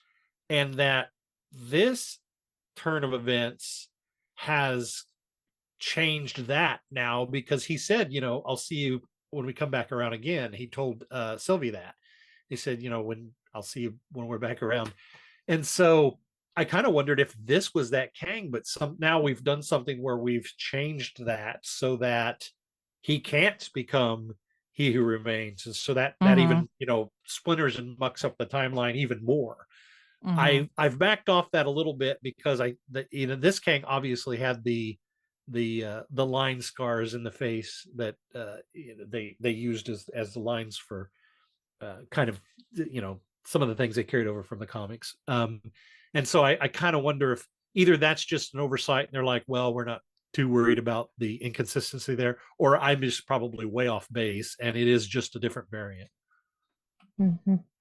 and that this turn of events has changed that now, because he said, I'll see you when we come back around again. He told Sylvie that. He said, when I'll see you when we're back around. And so I kind of wondered if this was that Kang, but now we've done something where we've changed that so that he can't become He Who Remains, and so that even splinters and mucks up the timeline even more. I've backed off that a little bit, because this Kang obviously had the line scars in the face that they used as the lines for kind of some of the things they carried over from the comics. And so I kind of wonder if either that's just an oversight and they're like, well, we're not too worried about the inconsistency there, or I'm just probably way off base and it is just a different variant.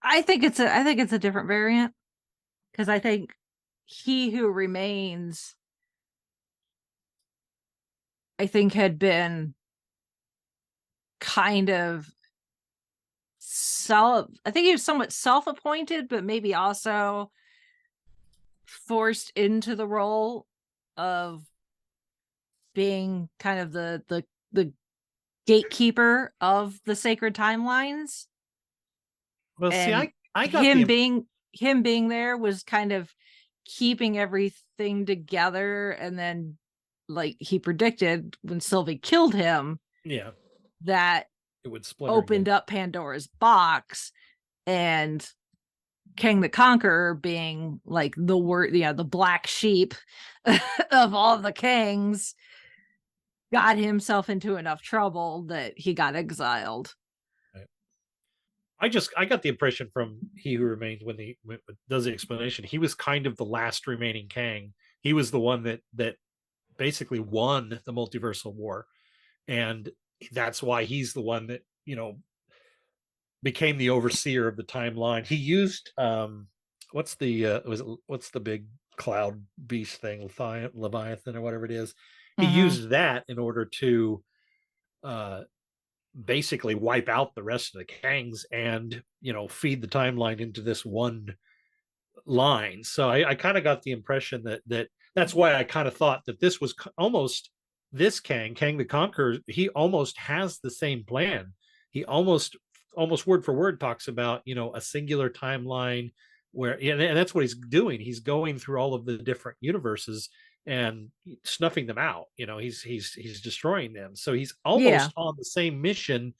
I think it's a different variant, because I think He Who Remains, I think, had been kind of I think he was somewhat self-appointed, but maybe also forced into the role of being kind of the gatekeeper of the sacred timelines. Well, and see, I got him being there was kind of keeping everything together, and then, like he predicted when Sylvie killed him, that it would splinter opened up Pandora's box, and Kang the Conqueror, being like the black sheep of all the Kangs, got himself into enough trouble that he got exiled. Right. I got the impression from He Who Remains, when he does the explanation, he was kind of the last remaining Kang. He was the one that basically won the multiversal war, and that's why he's the one that became the overseer of the timeline. He used what's the big cloud beast thing, Leviathan or whatever it is. He used that in order to basically wipe out the rest of the Kangs and feed the timeline into this one line. So I kind of got the impression that's why I kind of thought that this was almost this Kang the Conqueror. He almost has the same plan. He almost word for word talks about a singular timeline where, and that's what he's doing. He's going through all of the different universes and snuffing them out. He's destroying them. So he's almost on the same mission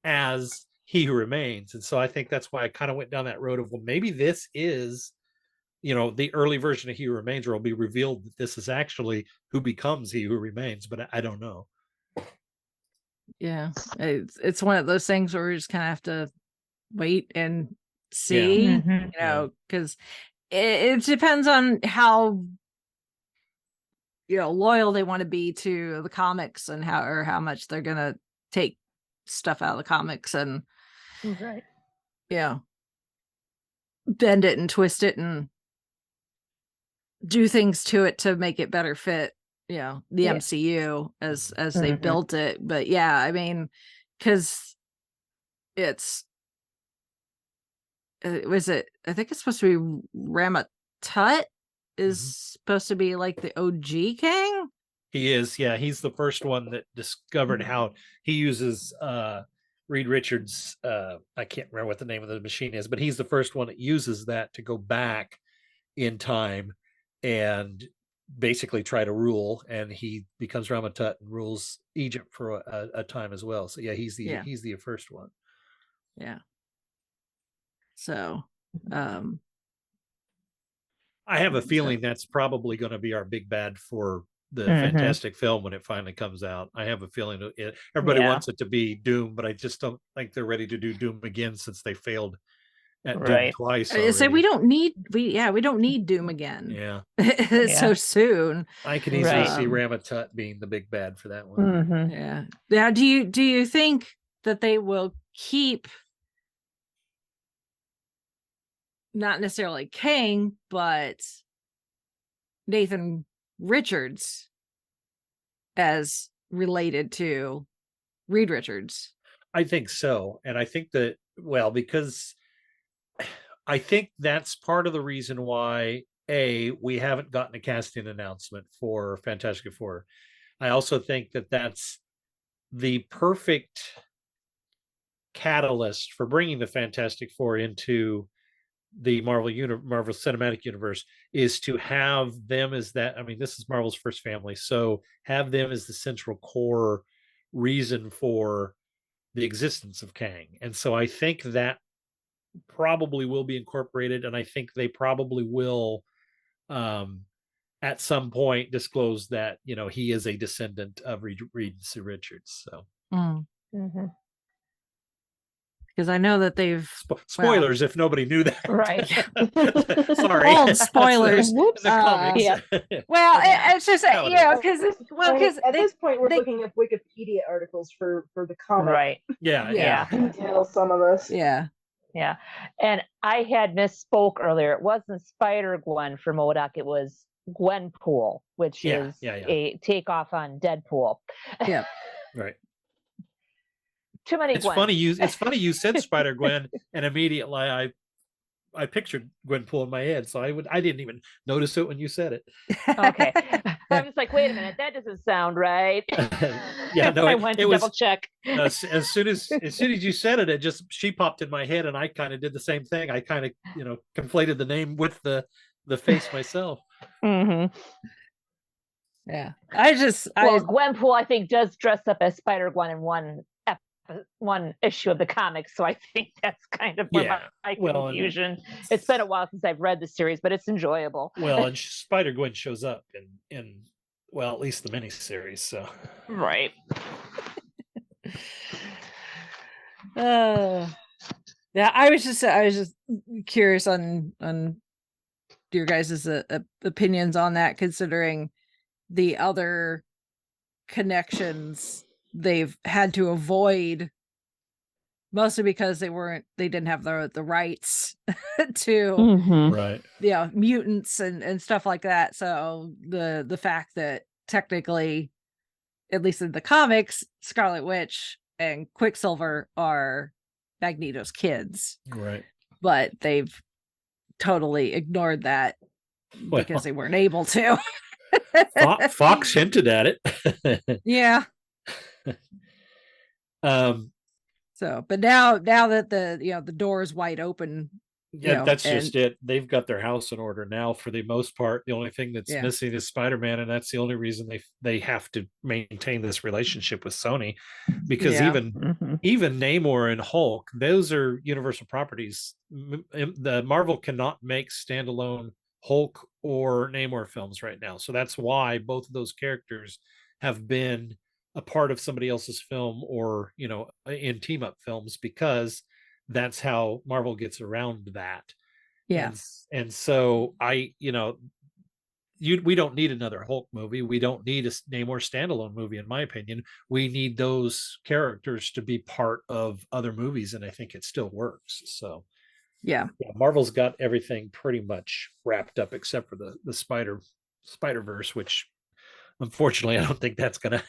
as He Who Remains. And so I think that's why I kind of went down that road of, well, maybe this is the early version of He Who Remains, or it'll be revealed that this is actually who becomes He Who Remains, but I don't know. Yeah, it's one of those things where we just kind of have to wait and see, because it depends on how loyal they want to be to the comics, and how much they're gonna take stuff out of the comics and bend it and twist it and do things to it to make it better fit the Yeah. MCU as they built it. But yeah, I mean, because it's I think it's supposed to be Rama Tut is supposed to be like the OG Kang. He is, yeah. He's the first one that discovered how he uses Reed Richards. I can't remember what the name of the machine is, but he's the first one that uses that to go back in time and basically try to rule. And he becomes Ramatut and rules Egypt for a time as well. So yeah, he's the first one. Yeah. So, I have a feeling that's probably going to be our big bad for the Fantastic film when it finally comes out. I have a feeling everybody wants it to be Doom, but I just don't think they're ready to do Doom again since they failed at Doom twice. So we don't need Doom again. Yeah. So soon. I can easily see Ramatut being the big bad for that one. Yeah. Now, do you think that they will keep not necessarily Kang, but Nathan Richards as related to Reed Richards? I think so. And I think that, well, because I think that's part of the reason why we haven't gotten a casting announcement for Fantastic Four. I also think that that's the perfect catalyst for bringing the Fantastic Four into the Marvel Cinematic Universe, is to have them as that. I mean, this is Marvel's first family, so have them as the central core reason for the existence of Kang. And so I think that probably will be incorporated, and I think they probably will at some point disclose that he is a descendant of Reed Richards. So because I know that they've spoilers if nobody knew that. Right. Sorry. Old spoilers. The comics. Well, it's just because at this point we're looking at Wikipedia articles for the comic. Right. Yeah. Detail some of this. Yeah. And I had misspoke earlier. It wasn't Spider-Gwen for MODOK. It was Gwenpool, which is a takeoff on Deadpool. Yeah. Right. Too many. It's funny you said Spider-Gwen, and immediately I pictured Gwenpool in my head, so I didn't even notice it when you said it. Okay. I was like, wait a minute, that doesn't sound right. Yeah, no, I went to double check. As soon as you said it, she popped in my head, and I kind of did the same thing. I kind of conflated the name with the face myself. Yeah. Gwenpool, I think, does dress up as Spider-Gwen in one issue of the comics, so I think that's kind of where my confusion. It's been a while since I've read the series, but it's enjoyable. Well, and Spider-Gwen shows up in at least the miniseries. So right. Yeah, I was just curious on your guys' opinions on that, considering the other connections they've had to avoid, mostly because they didn't have the rights to mutants and stuff like that. So the fact that technically, at least in the comics, Scarlet Witch and Quicksilver are Magneto's kids, right? But they've totally ignored that because they weren't able to. Fox hinted at it. Yeah. So, but now that the door is wide open, that's just it. They've got their house in order now for the most part. The only thing that's missing is Spider-Man, and that's the only reason they have to maintain this relationship with Sony, because even Namor and Hulk, those are Universal properties. The Marvel cannot make standalone Hulk or Namor films right now, so that's why both of those characters have been a part of somebody else's film or in team up films, because that's how Marvel gets around that. And so we don't need another Hulk movie. We don't need a Namor standalone movie, in my opinion. We need those characters to be part of other movies, and I think it still works. So Marvel's got everything pretty much wrapped up except for the Spider-Verse, which unfortunately, I don't think that's going to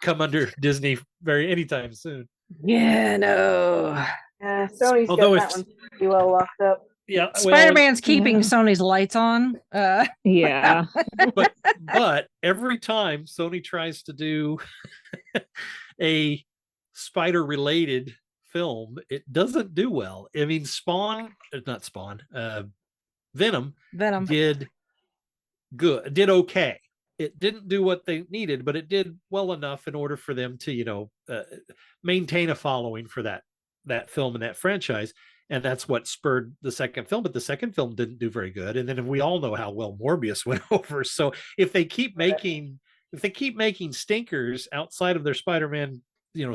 come under Disney anytime soon. Yeah, no. Yeah, Sony's got Although that one pretty well locked up. Yeah, Spider-Man's keeping Sony's lights on. Yeah. but every time Sony tries to do a spider-related film, it doesn't do well. I mean, Venom did okay. It didn't do what they needed, but it did well enough in order for them to, maintain a following for that film and that franchise. And that's what spurred the second film. But the second film didn't do very good. And then we all know how well Morbius went over. So if they keep making stinkers outside of their Spider-Man,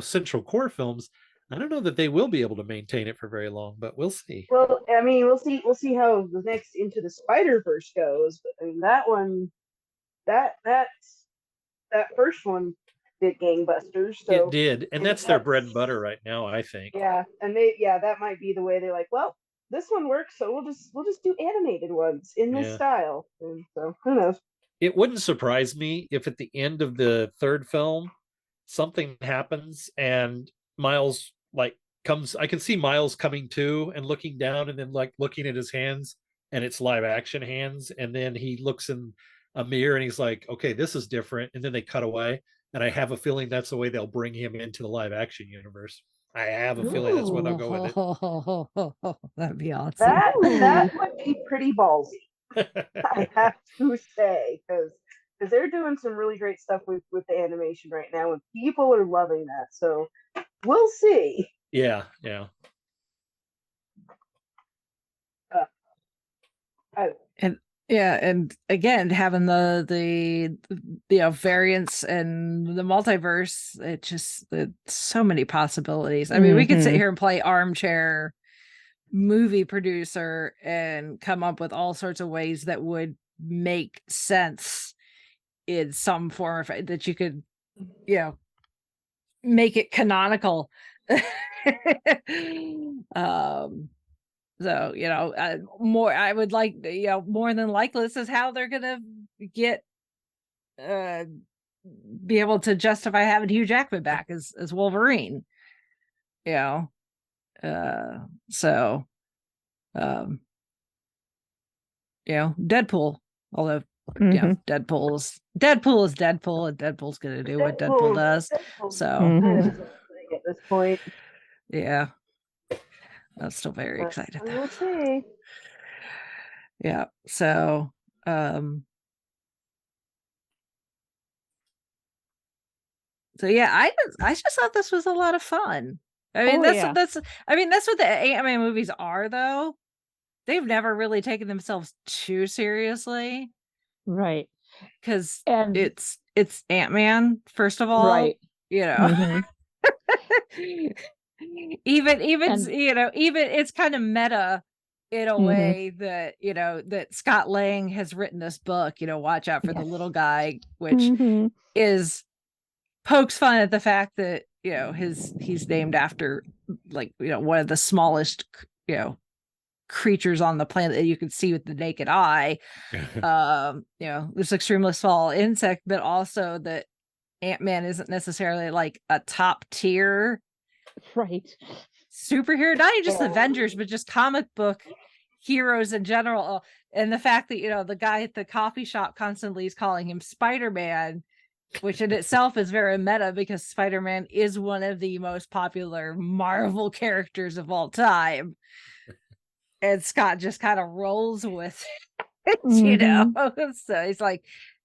central core films, I don't know that they will be able to maintain it for very long, but we'll see. Well, I mean, we'll see how the next Into the Spider-Verse goes. But I mean, that one, that first one did gangbusters. So it did, and that's their bread and butter right now, I think. Yeah, and that might be the way they're like, well, this one works, so we'll just do animated ones in this style. And so who knows? It wouldn't surprise me if at the end of the third film something happens and Miles comes. I can see Miles coming to and looking down and then looking at his hands, and it's live action hands, and then he looks in a mirror and he's like, okay, this is different, and then they cut away. And I have a feeling that's the way they'll bring him into the live action universe. I have a feeling that's where they'll go with it. That'd be awesome. That would be pretty ballsy. I have to say, because they're doing some really great stuff with the animation right now, and people are loving that. So we'll see. Yeah. And again, having the variants and the multiverse, it's so many possibilities. I mean, we could sit here and play armchair movie producer and come up with all sorts of ways that would make sense in some form that you could, make it canonical. So, more, I would like, more than likely, this is how they're going to get, be able to justify having Hugh Jackman back as Wolverine, so, Deadpool, although, Deadpool is Deadpool, and Deadpool's going to do what Deadpool does. So, at this point, yeah. I'm still very excited. We'll see. Yeah. So, I just thought this was a lot of fun. I mean, that's what the Ant-Man movies are, though. They've never really taken themselves too seriously, right? Because it's Ant-Man, first of all, right? Even it's kind of meta in a way that that Scott Lang has written this book, Watch Out for the Little Guy, which is pokes fun at the fact that he's named after one of the smallest creatures on the planet that you can see with the naked eye. This extremely small insect, but also that Ant-Man isn't necessarily like a top tier superhero, not even just Avengers, but just comic book heroes in general. And the fact that the guy at the coffee shop constantly is calling him Spider-Man, which in itself is very meta, because Spider-Man is one of the most popular Marvel characters of all time, and Scott just kind of rolls with it, so he's like,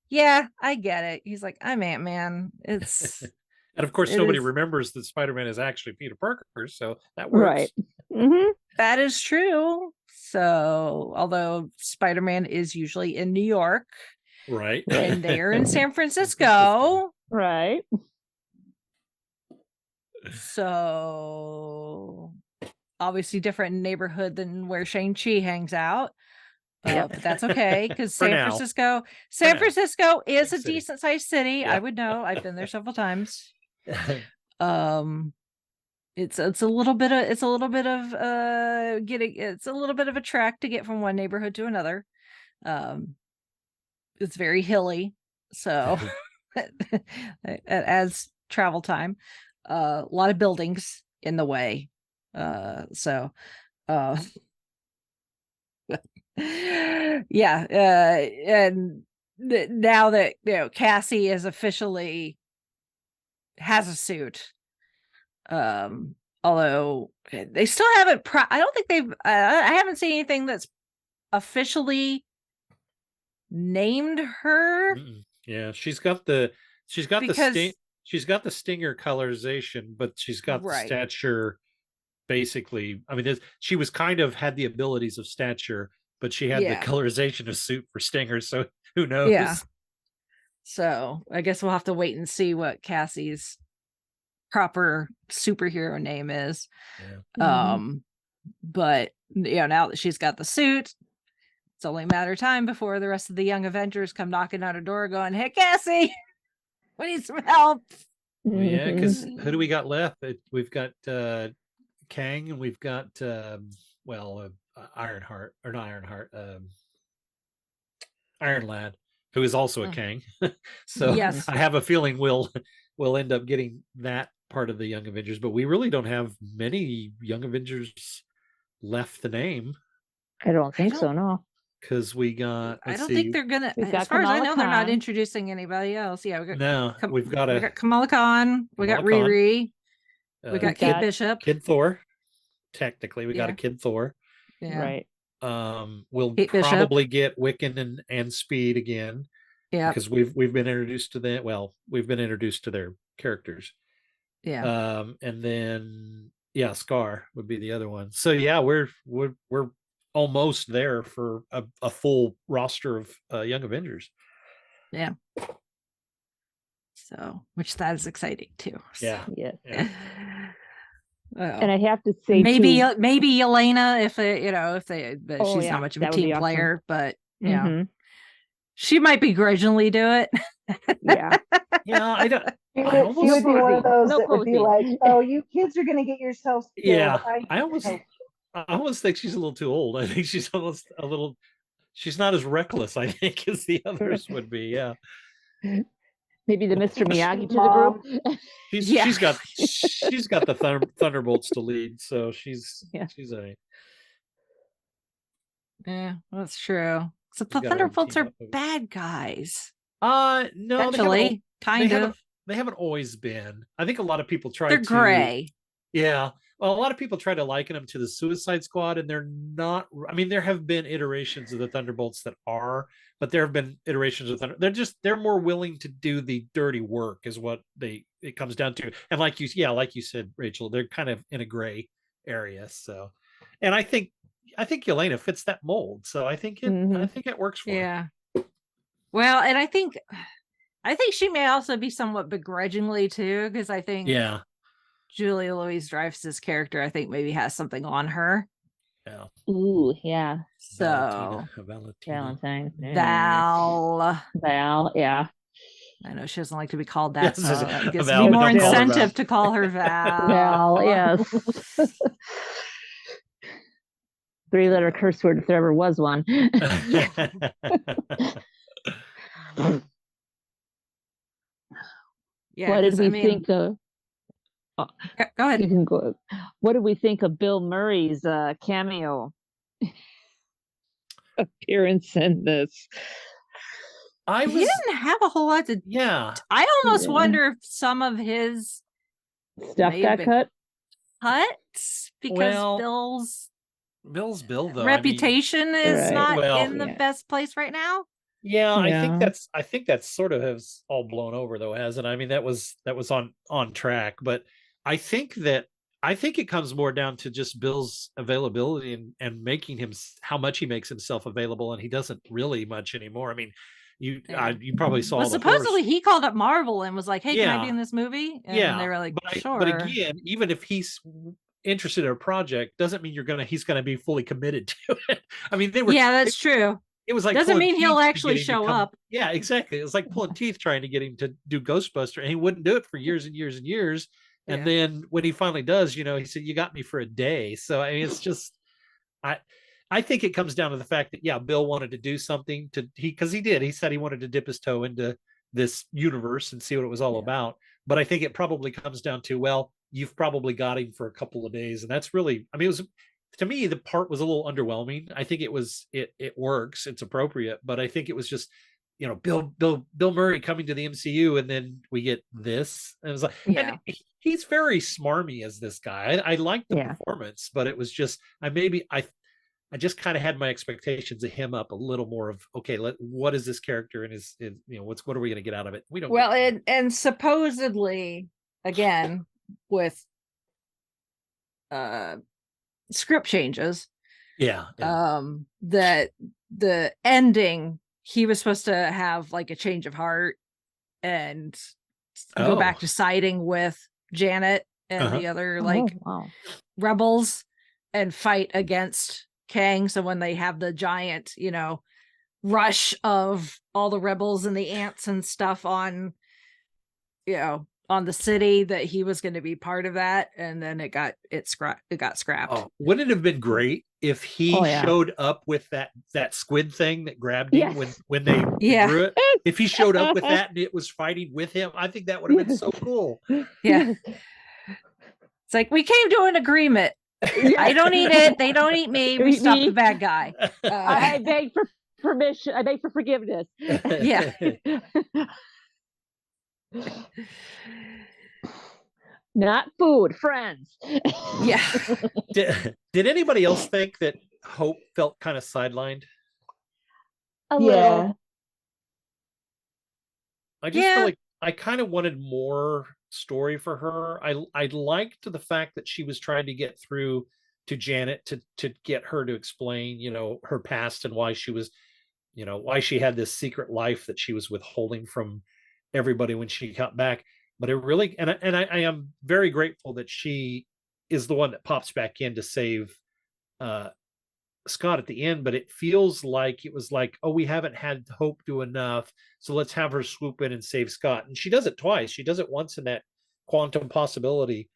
yeah, I get it. He's like, I'm Ant-Man. It's and of course nobody remembers that Spider-Man is actually Peter Parker, so that works. Right. That is true. So although Spider-Man is usually in New York, right, and they're in San Francisco, right, so obviously different neighborhood than where Shang-Chi hangs out. But that's okay, because San Francisco is a decent sized city. Yeah. I would know. I've been there several times. It's a little bit of a trek to get from one neighborhood to another. It's very hilly, so as travel time. A lot of buildings in the way. Yeah, and now that Cassie is officially has a suit, although they still haven't I don't think they've I haven't seen anything that's officially named her. Yeah, she's got the she's got because the stinger colorization, but she's got the right. stature. Basically, I mean, she was kind of had the abilities of stature, but she had the colorization of suit for stinger. So who knows? Yeah. So I guess we'll have to wait and see what Cassie's proper superhero name is. Yeah. But now that she's got the suit, it's only a matter of time before the rest of the Young Avengers come knocking on her door going, "Hey, Cassie, we need some help." Well, yeah, because who do we got left? We've got Kang, and we've got Ironheart, or not Ironheart, Iron Lad, who is also a Kang. So yes. I have a feeling we'll end up getting that part of the Young Avengers, but we really don't have many Young Avengers left to name. I don't think so, no. Because we got, I don't think they're gonna, as far as I know, they're not introducing anybody else. Yeah, we've got Kamala Khan, we got Riri, we got Kate Bishop, Kid Thor. Technically, we got a Kid Thor. Yeah. Right. We'll Kate probably get Wiccan and Speed again. Yeah. Because we've been introduced to them. Well, we've been introduced to their characters. Yeah. And then Scar would be the other one. So yeah, we're almost there for a full roster of Young Avengers. Yeah. So, which that is exciting too. Yeah. Yeah. Yeah. And I have to say, maybe Yelena, if she's not much of a team player, but she might begrudgingly do it. Yeah. Yeah, I don't. She would be one of those that would be like, "Oh, you kids are going to get yourselves killed." Yeah, I almost think she's a little too old. I think she's almost a little. She's not as reckless, I think, as the others would be. Yeah. Maybe the Mr. Miyagi to the group. She's got the Thunderbolts to lead, so she's a. Yeah, that's true. So the Thunderbolts are bad guys. No, actually, kind of. They haven't always been. I think a lot of people try. They're gray. Yeah. Well, a lot of people try to liken them to the Suicide Squad, and they're not. I mean, there have been iterations of the Thunderbolts that are, but there have been iterations of Thunder. They're more willing to do the dirty work, is what it comes down to. And like you said, Rachel, they're kind of in a gray area. So, and I think Yelena fits that mold. So I think it works for her. Yeah. Well, and I think she may also be somewhat begrudgingly too, because I think Julia Louis-Dreyfus's character, I think, maybe has something on her. Yeah. Ooh, yeah. So Valentine. Val. Yeah. I know she doesn't like to be called that, so it gives Val, me more incentive to call her Val. Val, yes. 3-letter curse word if there ever was one. Yeah, what did we think of? Go ahead. You can go. What did we think of Bill Murray's cameo appearance in this? He didn't have a whole lot to. Yeah. I almost wonder if some of his stuff got cut because Bill's Bill, though, reputation is not in the best place right now. Yeah, I think that's sort of has all blown over though, hasn't it? I mean, that was on track, but I think it comes more down to just Bill's availability and making him how much he makes himself available, and he doesn't really much anymore. I mean, you probably saw. Well, supposedly he called up Marvel and was like, "Hey, can I be in this movie?" And they were like, "Sure." But again, even if he's interested in a project, doesn't mean he's gonna be fully committed to it. I mean, that's true. It was like doesn't mean he'll actually show up. Yeah, exactly. It was like pulling teeth trying to get him to do Ghostbuster, and he wouldn't do it for years and years and years. And then when he finally does, he said, "You got me for a day." So I mean, it's just, I think it comes down to the fact that Bill wanted to do something because he did. He said he wanted to dip his toe into this universe and see what it was all about. But I think it probably comes down to, well, you've probably got him for a couple of days, and that's really, I mean, it was, to me, the part was a little underwhelming. I think it works, it's appropriate, but I think it was just, Bill Murray coming to the MCU, and then we get this. And it was like, and he's very smarmy as this guy. I liked the performance, but it was just, I just kind of had my expectations of him up a little more of, okay, what is this character, and what are we going to get out of it? We don't. Well, and supposedly, again, with script changes, that the ending, he was supposed to have like a change of heart and go back to siding with Janet and the other rebels and fight against Kang. So when they have the giant, rush of all the rebels and the ants and stuff on the city, that he was going to be part of that, and then it got scrapped. Oh, wouldn't it have been great if he showed up with that squid thing that grabbed him when they drew it? If he showed up with that and it was fighting with him, I think that would have been so cool. Yeah. It's like, we came to an agreement. I don't eat it. They don't eat me. We stop the bad guy. I beg for permission. I beg for forgiveness. Yeah. Not food, friends. Yeah. Did anybody else think that Hope felt kind of sidelined? A little. I just feel like I kind of wanted more story for her. I liked the fact that she was trying to get through to Janet to get her to explain, her past and why she was, why she had this secret life that she was withholding from everybody when she got back. But it really, and I am very grateful that she is the one that pops back in to save Scott at the end. But it feels like it was like, oh, we haven't had Hope do enough, so let's have her swoop in and save Scott. And she does it twice. She does it once in that quantum possibility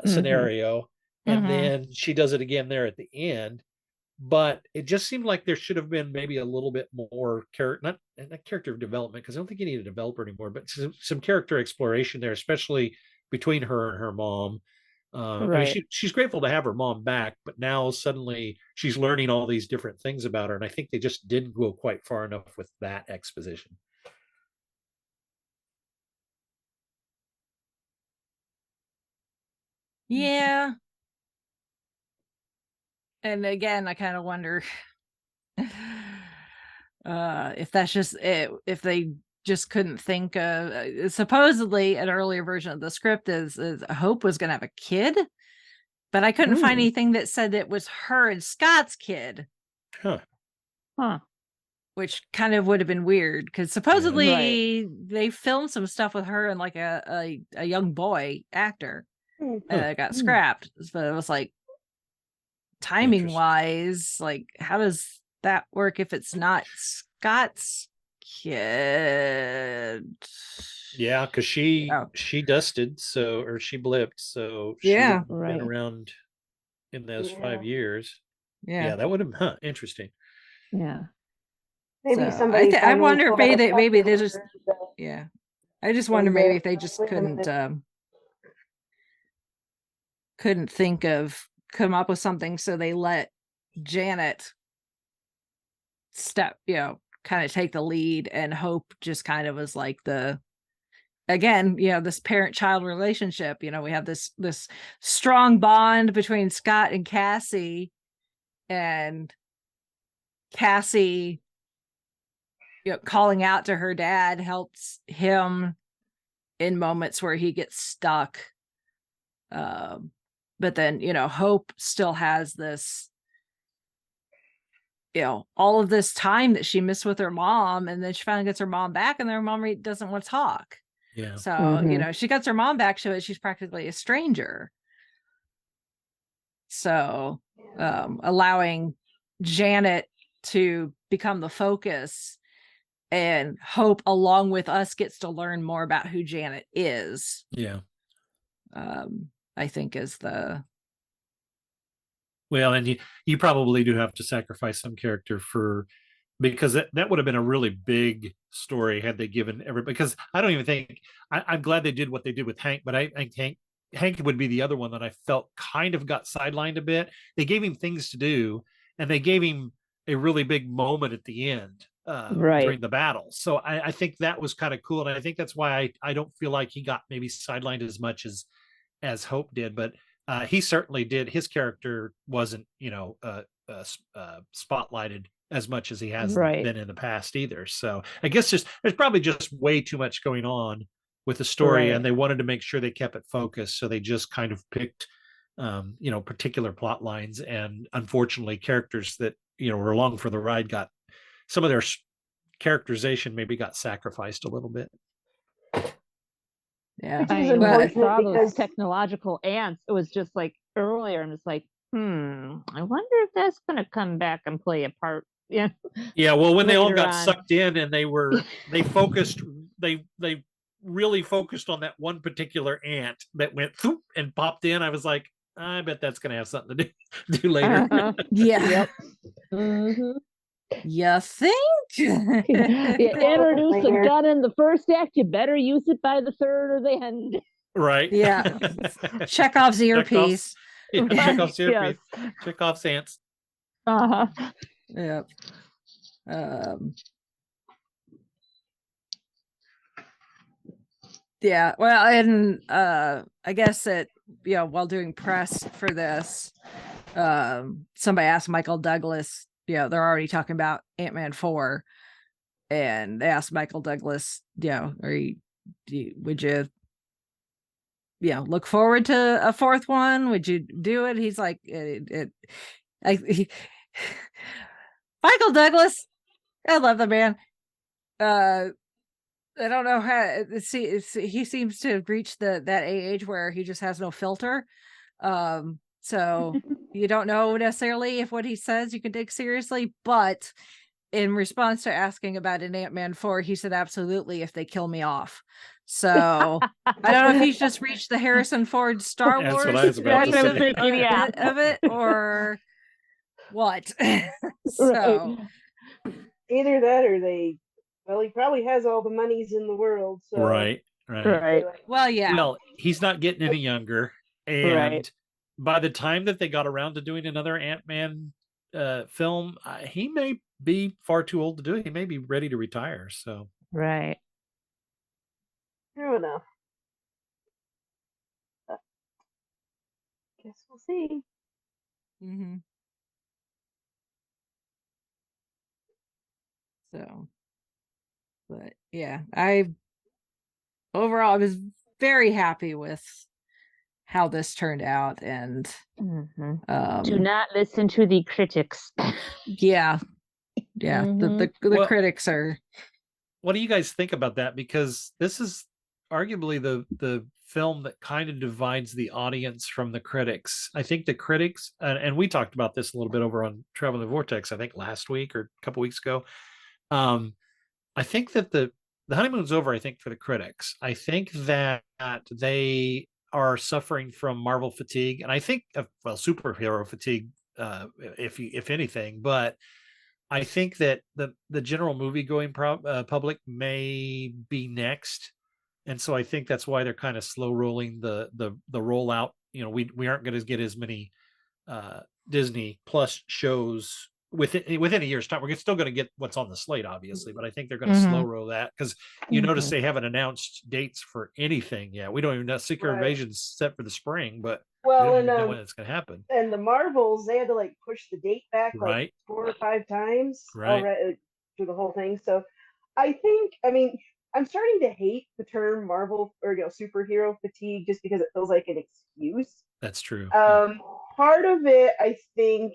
scenario, and then she does it again there at the end. But it just seemed like there should have been maybe a little bit more not character development, because I don't think you need a developer anymore, but some character exploration there, especially between her and her mom. I mean, she's grateful to have her mom back, but now suddenly she's learning all these different things about her, and I think they just didn't go quite far enough with that exposition. Yeah. And again, I kind of wonder if that's just it, if they just couldn't think of, supposedly an earlier version of the script is Hope was going to have a kid, but I couldn't find anything that said it was her and Scott's kid. Which kind of would have been weird, because supposedly they filmed some stuff with her and like a young boy actor got scrapped. But it was like, timing wise, like, how does that work if it's not Scott's kid? Yeah, because she dusted, or she blipped, so she been around in those 5 years. Yeah, that would have interesting. Yeah, maybe somebody. I wonder if maybe they just I just wonder maybe if they just couldn't come up with something, so they let Janet kind of take the lead, and Hope just kind of was like this parent-child relationship. We have this strong bond between Scott and Cassie, and Cassie calling out to her dad helps him in moments where he gets stuck. But then, Hope still has this, all of this time that she missed with her mom, and then she finally gets her mom back, and their mom doesn't want to talk. Yeah. So, she gets her mom back, so she's practically a stranger. So, allowing Janet to become the focus, and Hope, along with us, gets to learn more about who Janet is. Yeah. I think is well, and you probably do have to sacrifice some character for because that would have been a really big story had they given everybody. Because I don't even think I'm glad they did what they did with Hank, but I think Hank would be the other one that I felt kind of got sidelined a bit. They gave him things to do, and they gave him a really big moment at the end during the battle. So I think that was kind of cool, and I think that's why I don't feel like he got maybe sidelined as much as Hope did, but he certainly did. His character wasn't, spotlighted as much as he has been in the past either. So I guess there's probably just way too much going on with the story, and they wanted to make sure they kept it focused. So they just kind of picked, particular plot lines, and unfortunately characters that, were along for the ride got some of their characterization maybe got sacrificed a little bit. Yeah, when I saw those technological ants, it was just like earlier, and it's like, I wonder if that's going to come back and play a part. Yeah. Yeah. Well, when they all got sucked in, and they really focused on that one particular ant that went throop and popped in. I was like, I bet that's going to have something to do later. Yeah. Yep. You think? You introduce a gun in the first act, you better use it by the third or the end. Right. Yeah. Chekhov's earpiece. Chekhov's earpiece. Chekhov's ants. Uh-huh. Yeah. Yeah. Well, and I guess that, while doing press for this, somebody asked Michael Douglas, they're already talking about Ant-Man 4, and they asked Michael Douglas, would you look forward to a fourth one? Would you do it? He's like, Michael Douglas, I love the man. I don't know how he seems to have reached that age where he just has no filter. So you don't know necessarily if what he says you can take seriously, but in response to asking about an Ant-Man 4, he said, absolutely, if they kill me off. So I don't know if he's just reached the Harrison Ford Star Wars what I was about to say. Of it, or what. So either that, or he probably has all the monies in the world. So right. Well, yeah. Well, he's not getting any younger, and by the time that they got around to doing another Ant-Man film, he may be far too old to do it. He may be ready to retire. So right. True enough. Guess we'll see. Mm-hmm. So, but yeah, I was very happy with how this turned out, and do not listen to the critics. Yeah. The critics are. What do you guys think about that? Because this is arguably the film that kind of divides the audience from the critics. I think the critics, and we talked about this a little bit over on Traveling the Vortex, I think last week or a couple weeks ago. I think that the honeymoon's over, I think, for the critics. I think that they are suffering from Marvel fatigue, and I think, superhero fatigue, if anything. But I think that the general movie-going public may be next, and so I think that's why they're kind of slow rolling the rollout. We aren't going to get as many Disney Plus shows within a year's time. We're still going to get what's on the slate, obviously, but I think they're going to slow roll that, because notice they haven't announced dates for anything yet. We don't even know. Secret Invasion's set for the spring, but we don't even know when it's going to happen. And the Marvels, they had to push the date back 4 or 5 times already through the whole thing. So I think, I'm starting to hate the term Marvel or superhero fatigue, just because it feels like an excuse. That's true. Part of it, I think,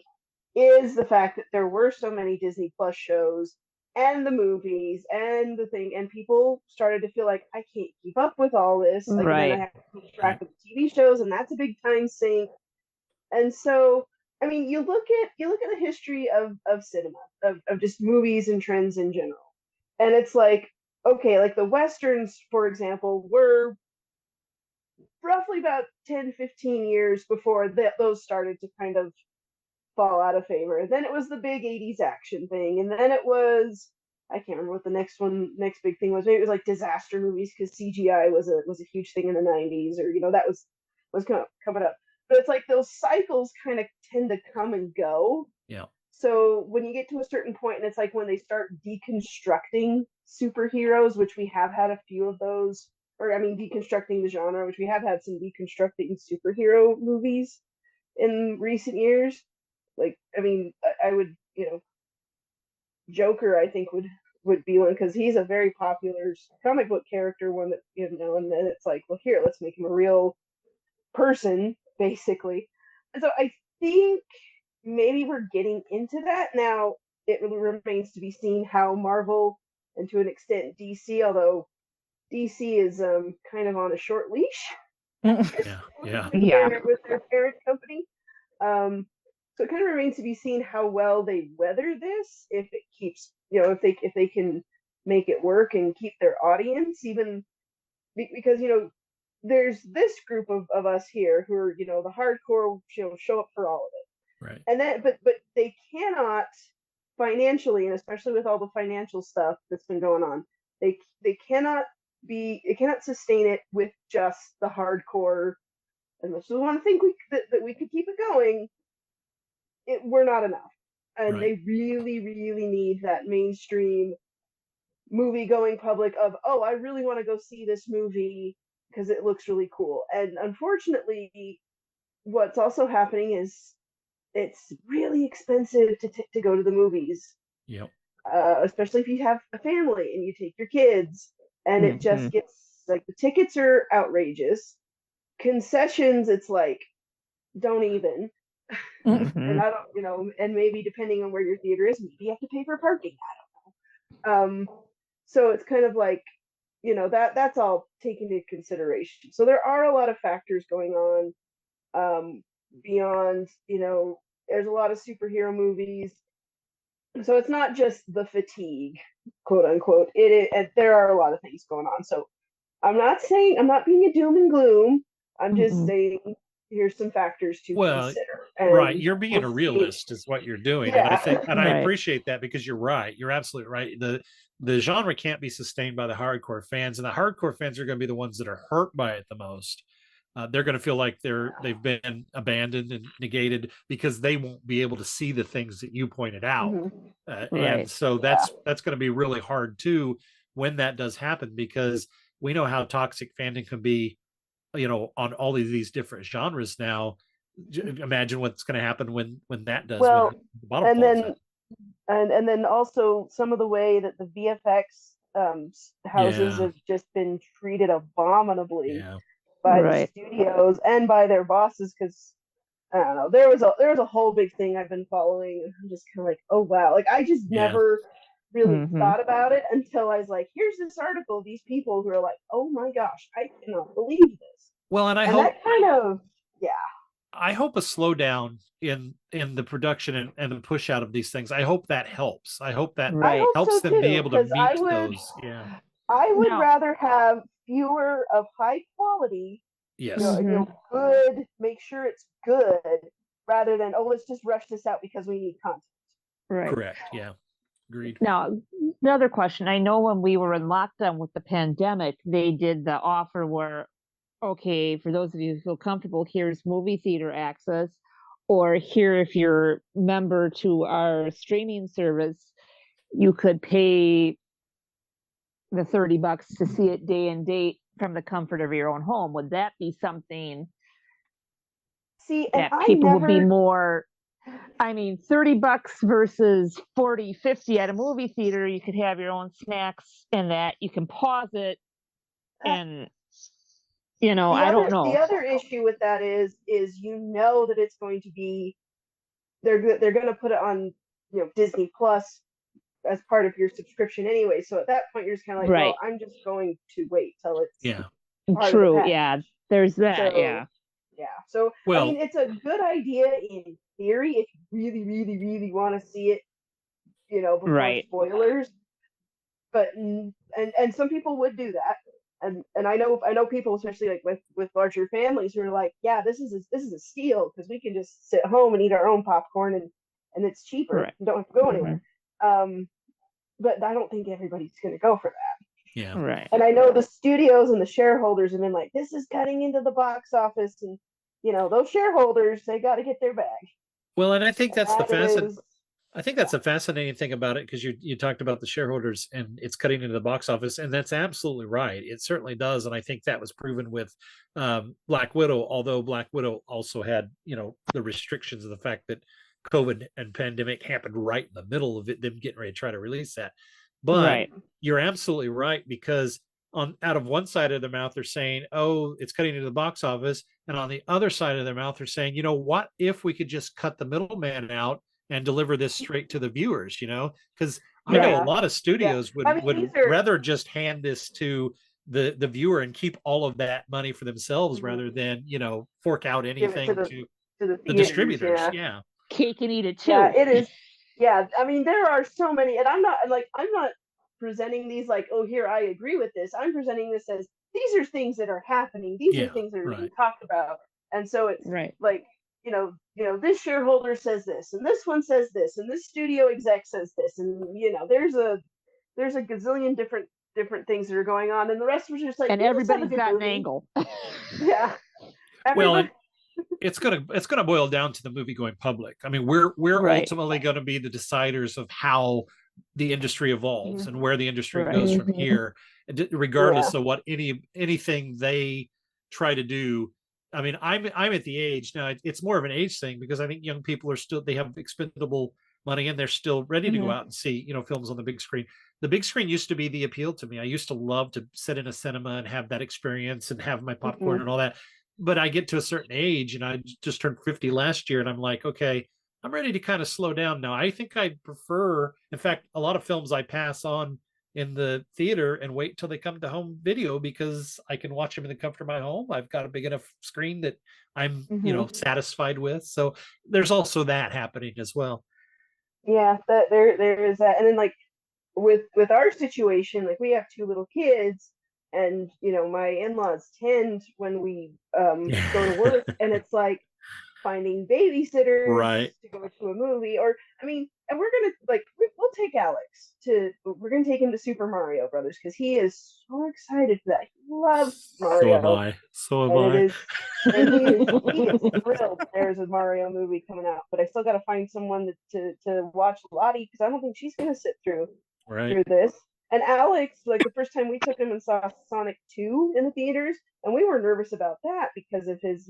is the fact that there were so many Disney Plus shows and the movies and the thing, and people started to feel like, I can't keep up with all this. And then I have to keep track of the TV shows, and that's a big time sink. And so, you look at the history of cinema, of just movies and trends in general, and it's like, okay, the Westerns, for example, were roughly about 10-15 years before those started to kind of fall out of favor. And then it was the big 80s action thing. And then it was, I can't remember what the next big thing was. Maybe it was like disaster movies because CGI was a huge thing in the 90s, or, that was kind of coming up. But it's like those cycles kind of tend to come and go. Yeah. So when you get to a certain point, and it's like when they start deconstructing superheroes, which we have had a few of those, or I mean, deconstructing the genre, which we have had some deconstructing superhero movies in recent years. Like, I mean, I would, Joker, I think would be one, because he's a very popular comic book character, one that, and then it's like, well, here, let's make him a real person, basically. And so I think maybe we're getting into that now. It really remains to be seen how Marvel, and to an extent DC, although DC is kind of on a short leash. Yeah. With their parent company. So it kind of remains to be seen how well they weather this, if it keeps, if they can make it work and keep their audience, even because, there's this group of us here who are, the hardcore, show up for all of it. Right. And then, but they cannot financially, and especially with all the financial stuff that's been going on, they cannot sustain it with just the hardcore. As much as we want to think that we could keep it going, we're not enough. And Right. they really, really need that mainstream movie going public of, oh, I really want to go see this movie because it looks really cool. And unfortunately, what's also happening is it's really expensive to go to the movies. Yep. Especially if you have a family and you take your kids, and it just gets like, the tickets are outrageous. Concessions, it's like, don't even. And I don't, and maybe depending on where your theater is, maybe you have to pay for parking. I don't know. So it's kind of like, that's all taken into consideration. So there are a lot of factors going on beyond, there's a lot of superhero movies. So it's not just the fatigue, quote unquote. There are a lot of things going on. So I'm not being a doom and gloom. I'm just saying, here's some factors to consider. And right. You're being a realist is what you're doing. Yeah. And I think, and Right. I appreciate that, because you're right. You're absolutely right. The genre can't be sustained by the hardcore fans, and the hardcore fans are going to be the ones that are hurt by it the most. They're going to feel like they've been abandoned and negated because they won't be able to see the things that you pointed out. Right. And so that's going to be really hard too when that does happen, because we know how toxic fandom can be, on all of these different genres now. Imagine what's going to happen when that does. Well, when the bottom and falls then out. and then also some of the way that the VFX houses have just been treated abominably by the studios and by their bosses, because I don't know, there was a whole big thing I've been following, and I'm just kind of like, oh wow, like I just never really thought about it until I was like, here's this article of these people who are like, oh my gosh, I cannot believe this. Well, and I and hope that kind of I hope a slowdown in the production and the push out of these things. I hope that helps. I hope that helps them be able to meet those. Yeah. I would rather have fewer of high quality, good, make sure it's good, rather than, oh, let's just rush this out because we need content. Right. Correct. Yeah. Agreed. Now, another question. I know when we were in lockdown with the pandemic, they did the offer where, okay, for those of you who feel comfortable, here's movie theater access, or here, if you're member to our streaming service, you could pay the $30 to see it day and date from the comfort of your own home. Would that be something that people would be more? I mean, $30 versus 40, 50 at a movie theater, you could have your own snacks and that you can pause it. And, I don't know. The other issue with that is that it's going to be, they're going to put it on, Disney Plus as part of your subscription anyway. So at that point, you're just kind of like, well, I'm just going to wait till it's true. Yeah, there's that. Yeah. So, I mean, it's a good idea in theory if you really, really, really want to see it, before spoilers. But and some people would do that. and I know people, especially like with larger families, who are like, yeah, this is a steal because we can just sit home and eat our own popcorn and it's cheaper. Right. You don't have to go anywhere. But I don't think everybody's going to go for that. Yeah. Right. And I know the studios and the shareholders have been like, this is cutting into the box office, and those shareholders, they got to get their bag. Well, and I think that's I the fascinating thing about it, because you talked about the shareholders and it's cutting into the box office, and that's absolutely right. It certainly does, and I think that was proven with Black Widow. Although Black Widow also had the restrictions of the fact that COVID and pandemic happened right in the middle of it, them getting ready to try to release that. But you're absolutely right, because out of one side of their mouth they're saying, oh, it's cutting into the box office, and on the other side of their mouth they're saying, what if we could just cut the middleman out and deliver this straight to the viewers? Because I know a lot of studios would rather just hand this to the viewer and keep all of that money for themselves, rather than fork out anything to the distributors. Yeah. Cake and eat it too. Yeah, it is. Yeah, I mean, there are so many, and I'm not presenting these like, oh, here, I agree with this. I'm presenting this as, these are things that are happening. These are things that are being talked about. And so it's like, this shareholder says this, and this one says this, and this studio exec says this, and there's a gazillion different things that are going on, and the rest of us are just like, and everybody's got an angle. Yeah. Well, it's gonna boil down to the movie going public. I mean, we're ultimately going to be the deciders of how the industry evolves and where the industry goes from here, regardless of what anything they try to do. I mean, I'm at the age now, it's more of an age thing, because I think young people they have expendable money, and they're still ready to go out and see films on the big screen. The big screen used to be the appeal to me. I used to love to sit in a cinema and have that experience and have my popcorn and all that. But I get to a certain age, and I just turned 50 last year, and I'm like, okay, I'm ready to kind of slow down now. I think I prefer, in fact, a lot of films I pass on in the theater and wait till they come to home video, because I can watch them in the comfort of my home. I've got a big enough screen that I'm, satisfied with. So there's also that happening as well. Yeah, there is that. And then like with our situation, like we have 2 little kids, and my in-laws tend, when we go to work, and it's like finding babysitters to go to a movie, or and we're gonna we'll take Alex we're gonna take him to Super Mario Brothers, because he is so excited for that. He loves Mario. So am I. He is thrilled there's a Mario movie coming out, but I still got to find someone to watch Lottie, because I don't think she's gonna sit through this. And Alex, like the first time we took him and saw Sonic 2 in the theaters, and we were nervous about that because of his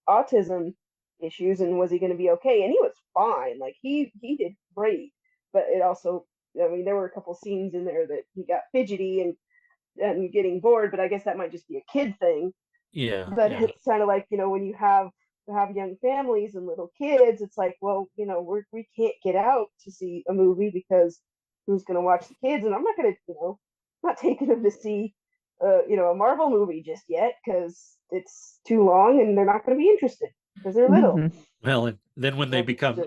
autism issues, and was he going to be okay? And he was fine. Like he did great, but it also, there were a couple scenes in there that he got fidgety and getting bored, but I guess that might just be a kid thing. Yeah. But it's kind of like, when you have young families and little kids, it's like, well, we can't get out to see a movie, because who's going to watch the kids? And I'm not going to, not taking them to see, a Marvel movie just yet, because it's too long and they're not going to be interested because they're little. Well, and then when they become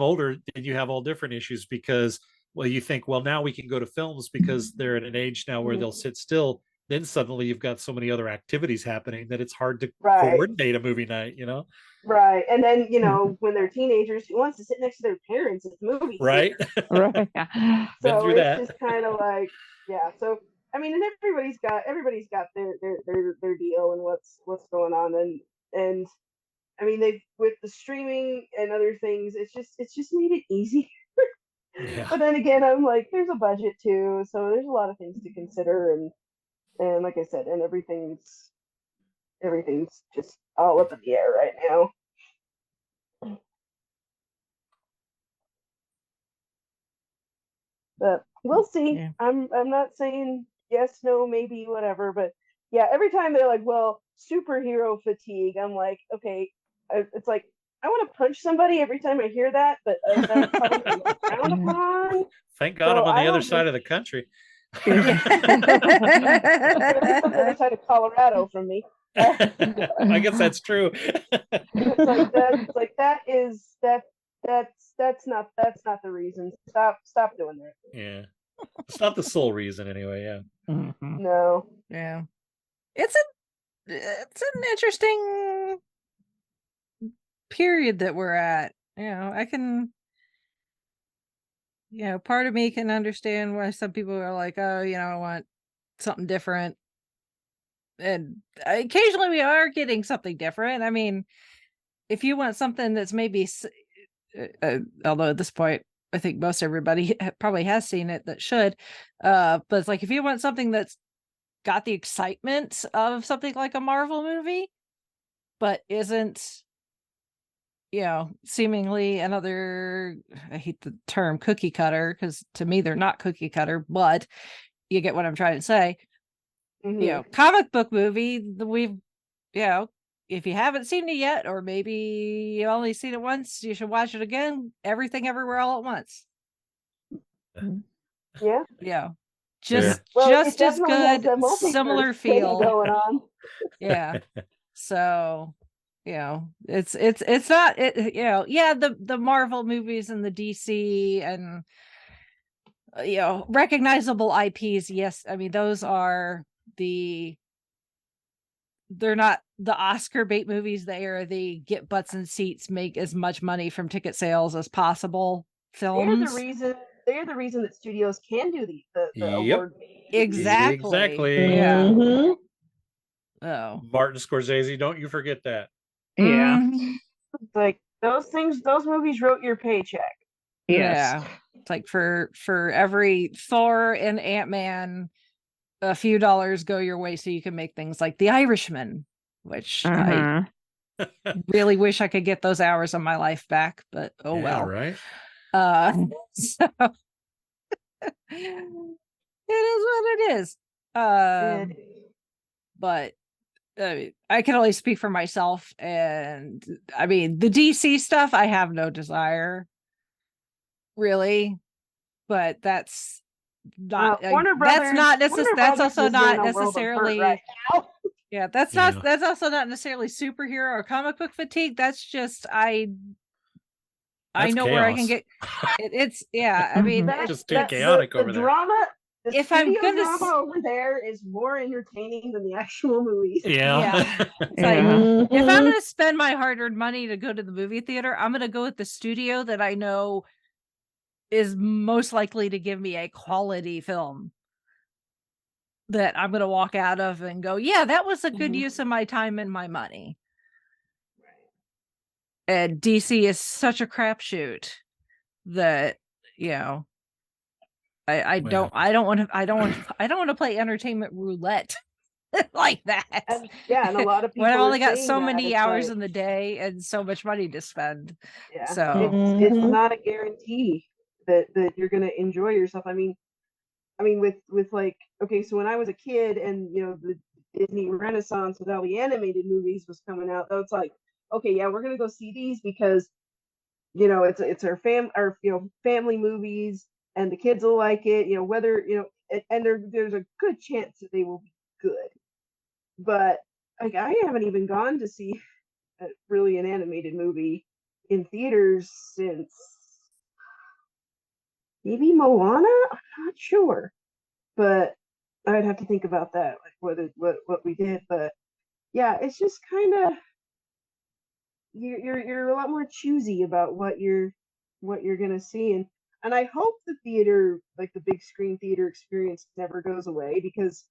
older, then you have all different issues, because, well, you think, well, now we can go to films because they're at an age now where they'll sit still. Then suddenly you've got so many other activities happening that it's hard to coordinate a movie night, Right. And then, when they're teenagers, who wants to sit next to their parents at the movie? Right. Right. So it's just kind of like, yeah. So, and everybody's got their deal and what's going on. And they, with the streaming and other things, it's just made it easy. Yeah. But then again, I'm like, there's a budget too. So there's a lot of things to consider. And like I said, and everything's just all up in the air right now. But we'll see. Yeah. I'm not saying yes, no, maybe, whatever. But yeah, every time they're like, well, superhero fatigue, I'm like, okay. It's like, I want to punch somebody every time I hear that, but that's probably frowned upon. Thank God I'm on the other side of the country. On the other side of Colorado from me. I guess that's true. It's like that's not the reason. Stop doing that. Yeah. It's not the sole reason, anyway. Yeah. Mhm. No. Yeah. It's an interesting period that we're at. I can, part of me can understand why some people are like, oh, I want something different. And occasionally we are getting something different. I mean, if you want something that's maybe, although at this point, I think most everybody probably has seen it that should, but it's like, if you want something that's got the excitement of something like a Marvel movie, but isn't, seemingly another, I hate the term cookie cutter, because to me they're not cookie cutter, but you get what I'm trying to say. Mhm. Comic book movie, we've, if you haven't seen it yet, or maybe you only seen it once, you should watch it again. Everything Everywhere All at Once. Yeah. Just Well, it just as definitely has good, a multiverse similar thing feel. going on. Yeah. So, it's not the Marvel movies and the DC and recognizable IPs. Yes, I mean those are they're not the Oscar bait movies. They are the get butts in seats, make as much money from ticket sales as possible films. They're the reason that studios can do the Yep. award. Exactly. Yeah. Mhm. Oh. Martin Scorsese, don't you forget that. Yeah. Mhm. It's like those movies wrote your paycheck. Yes. Yeah. It's like for every Thor and Ant-Man, a few dollars go your way so you can make things like The Irishman, which I really wish I could get those hours of my life back, but oh Yeah, well. right. So it is what it is. But I can only speak for myself, and I mean the DC stuff I have no desire really, but that's not Warner Brothers. that's not necessarily that's also is not in a world of hurt necessarily right now. yeah that's also not necessarily superhero or comic book fatigue. That's just I That's know chaos. where I can get it's I mean Mhm. Just too chaotic over there. Drama. The if I'm studio gonna drama over there is more entertaining than the actual movies. Yeah. It's like, if I'm going to spend my hard-earned money to go to the movie theater, I'm going to go with the studio that I know is most likely to give me a quality film that I'm going to walk out of and go, yeah, that was a good use of my time and my money. And DC is such a crapshoot that, I don't want to play entertainment roulette like that. And a lot of people when I've only got saying so that, many it's hours like, in the day and so much money to spend. Yeah. So it's not a guarantee that you're going to enjoy yourself. I mean with like, okay, so when I was a kid and the Disney Renaissance with all the animated movies was coming out, it's like, okay, yeah, we're going to go see these because it's our family movies and the kids will like it, whether and there's a good chance that they will be good. But like, I haven't even gone to see really an animated movie in theaters since maybe Moana. I'm not sure, but I'd have to think about that, like what we did. But yeah, it's just kind of you're a lot more choosy about what you're gonna see, and I hope the theater, like the big screen theater experience, never goes away, because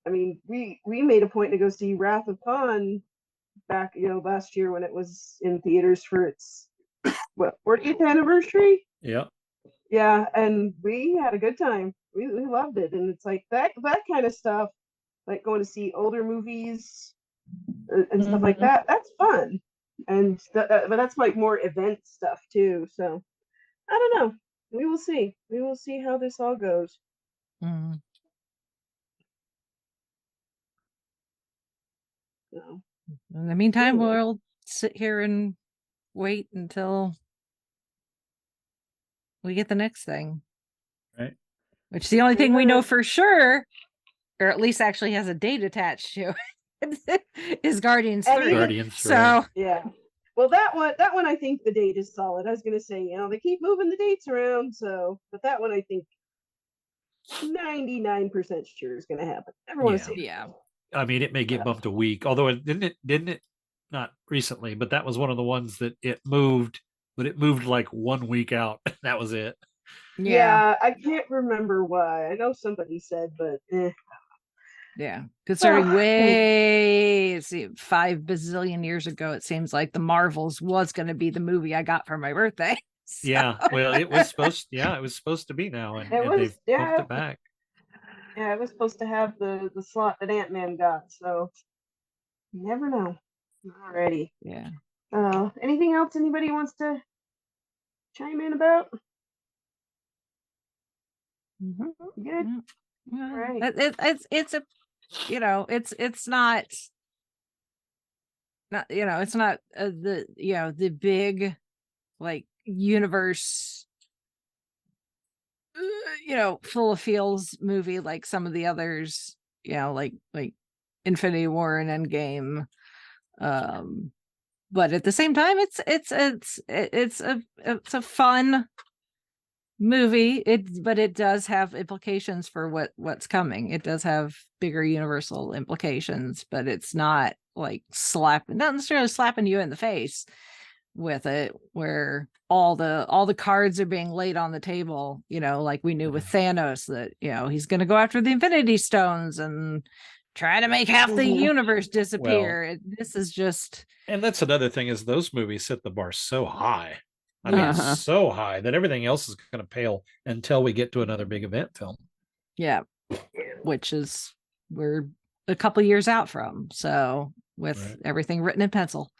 I mean we made a point to go see Wrath of Khan back last year when it was in theaters for its 40th anniversary. Yeah, and we had a good time. We loved it, and it's like that kind of stuff, like going to see older movies and stuff like that. That's fun, and but that's like more event stuff too. So I don't know. We will see. We will see how this all goes. So, in the meantime, we'll sit here and wait until we get the next thing. Right. Which is the only thing we know for sure, or at least actually has a date attached to it, is Guardians 3. Guardians 3. So yeah. Well, that one I think the date is solid. I was gonna say, they keep moving the dates around, but that one I think 99% sure is going to happen. Never want to see it. Yeah. I mean, it may get bumped a week, although it didn't, not recently, but that was one of the ones that it moved, but it moved like 1 week out. That was it. Yeah, I can't remember why. I know somebody said, but yeah. Considering way 5 bazillion years ago, it seems like the Marvels was going to be the movie I got for my birthday. So. Yeah, well, it was supposed to be now, and they've bumped it back. Yeah, it was supposed to have the slot that Ant-Man got, so you never know. Alrighty. Yeah. Anything else anybody wants to chime in about? Mm-hmm. Good. Yeah. Right. It's a, it's not it's not the big like universe full of feels movie like some of the others, like Infinity War and Endgame, but at the same time it's a fun movie. But it does have implications for what's coming. It does have bigger universal implications, but it's not like not necessarily slapping you in the face with it, where all the cards are being laid on the table, like we knew with Thanos that he's going to go after the Infinity Stones and try to make half the universe disappear. This is just, and that's another thing, is those movies set the bar so high. I mean, so high that everything else is going to pale until we get to another big event film. Yeah, which is we're a couple years out from. So with everything written in pencil.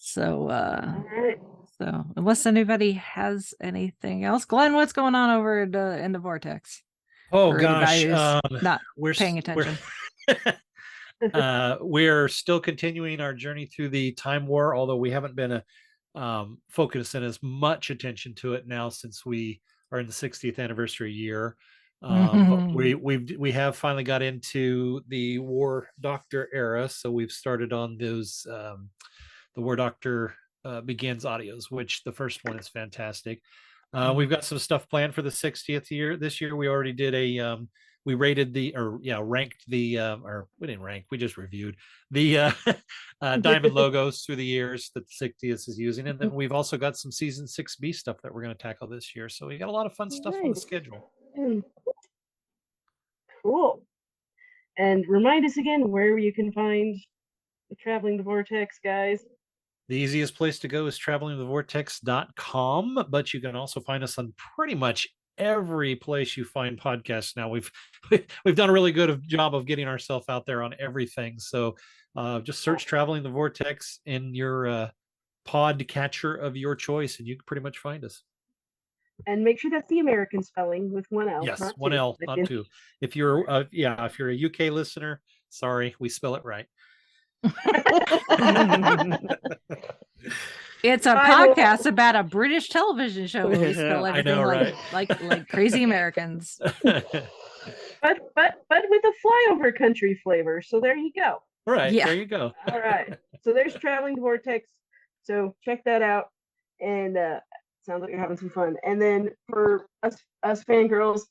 So unless anybody has anything else, Glenn, what's going on over in the Vortex? Oh gosh, not paying attention. We're still continuing our journey through the Time War, although we haven't been focusing as much attention to it now since we are in the 60th anniversary year. But we have finally got into the War Doctor era, so we've started on those the War Doctor Begins audios, which the first one is fantastic. We've got some stuff planned for the 60th year. This year we already did we rated ranked or we didn't rank, we just reviewed the diamond logos through the years that the 60th is using. And then we've also got some season 6B stuff that we're going to tackle this year. So we got a lot of fun stuff on the schedule. Cool. And remind us again where you can find the Traveling the Vortex, guys. The easiest place to go is travelingthevortex.com, but you can also find us on pretty much every place you find podcasts now. We've done a really good job of getting ourselves out there on everything. So just search Traveling the Vortex in your pod catcher of your choice, and you can pretty much find us. And make sure that's the American spelling with one L. Yes, one L, not two. If you're if you're a UK listener, sorry, we spell it right. It's a podcast about a British television show where we spell everything like crazy Americans. But with a flyover country flavor. So there you go. Right. Yeah. There you go. All right. So there's Traveling the Vortex. So check that out. And sounds like you're having some fun. And then for us fangirls,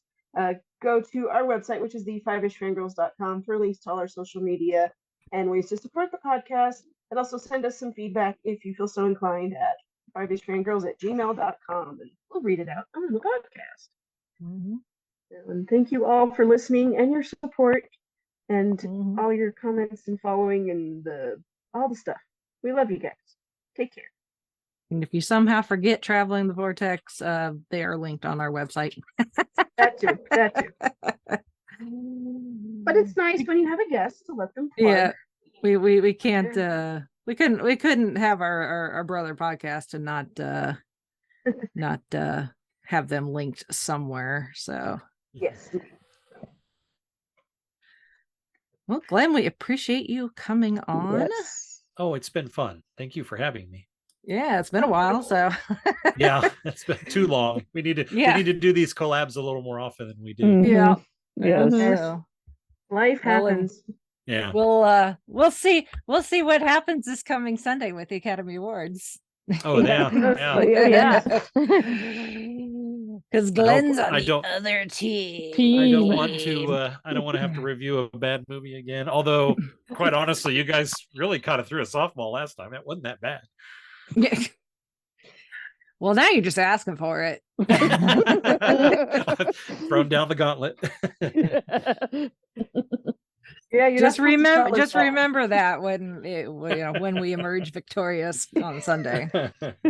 go to our website, which is the fiveishfangirls.com, for links to all our social media and ways to support the podcast. And also send us some feedback if you feel so inclined at fiveishfangirls@gmail.com, and we'll read it out on the podcast. And thank you all for listening and your support and all your comments and following and all the stuff. We love you guys. Take care. And if you somehow forget Traveling the Vortex, they are linked on our website. That too. But it's nice when you have a guest to let them plug. Yeah. We can't we couldn't have our brother podcast and not have them linked somewhere. So yes. Well, Glenn, we appreciate you coming on. Yes. Oh, it's been fun. Thank you for having me. Yeah, it's been a while. So yeah, it's been too long. We need to do these collabs a little more often than we do. Yeah. Yes. So, life happens. Yeah. We'll see what happens this coming Sunday with the Academy Awards. Oh yeah. Yeah. Because Glenn's on I the don't- other team. I don't want to. I don't want to have to review a bad movie again. Although, quite honestly, you guys really kind of threw a softball last time. It wasn't that bad. Well, now you're just asking for it. Thrown down the gauntlet. Yeah, you're Just not supposed to start like that. remember that when we emerge victorious on Sunday.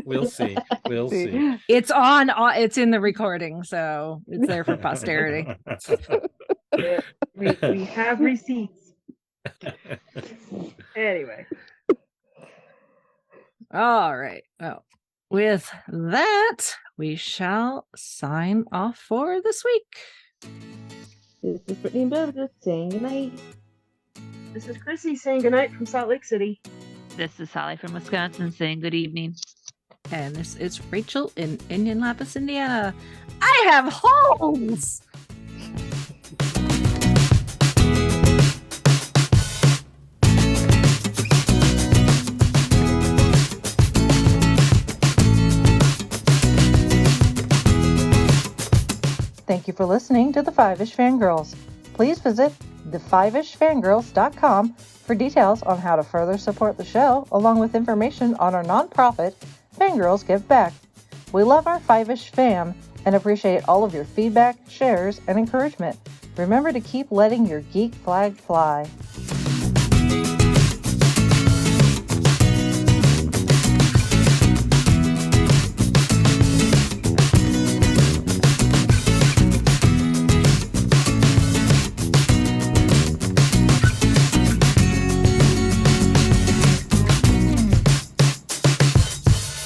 We'll see. We'll see. It's on. It's in the recording, so it's there for posterity. Yeah, we have receipts. Anyway. All right. Well, with that, we shall sign off for this week. This is Brittany and Bubba saying goodnight. This is Chrissy saying goodnight from Salt Lake City. This is Sally from Wisconsin saying good evening. And this is Rachel in Indianapolis, Indiana. I have holes. Thank you for listening to the Fiveish Fangirls. Please visit thefiveishfangirls.com for details on how to further support the show, along with information on our nonprofit, Fangirls Give Back. We love our Fiveish fam and appreciate all of your feedback, shares, and encouragement. Remember to keep letting your geek flag fly.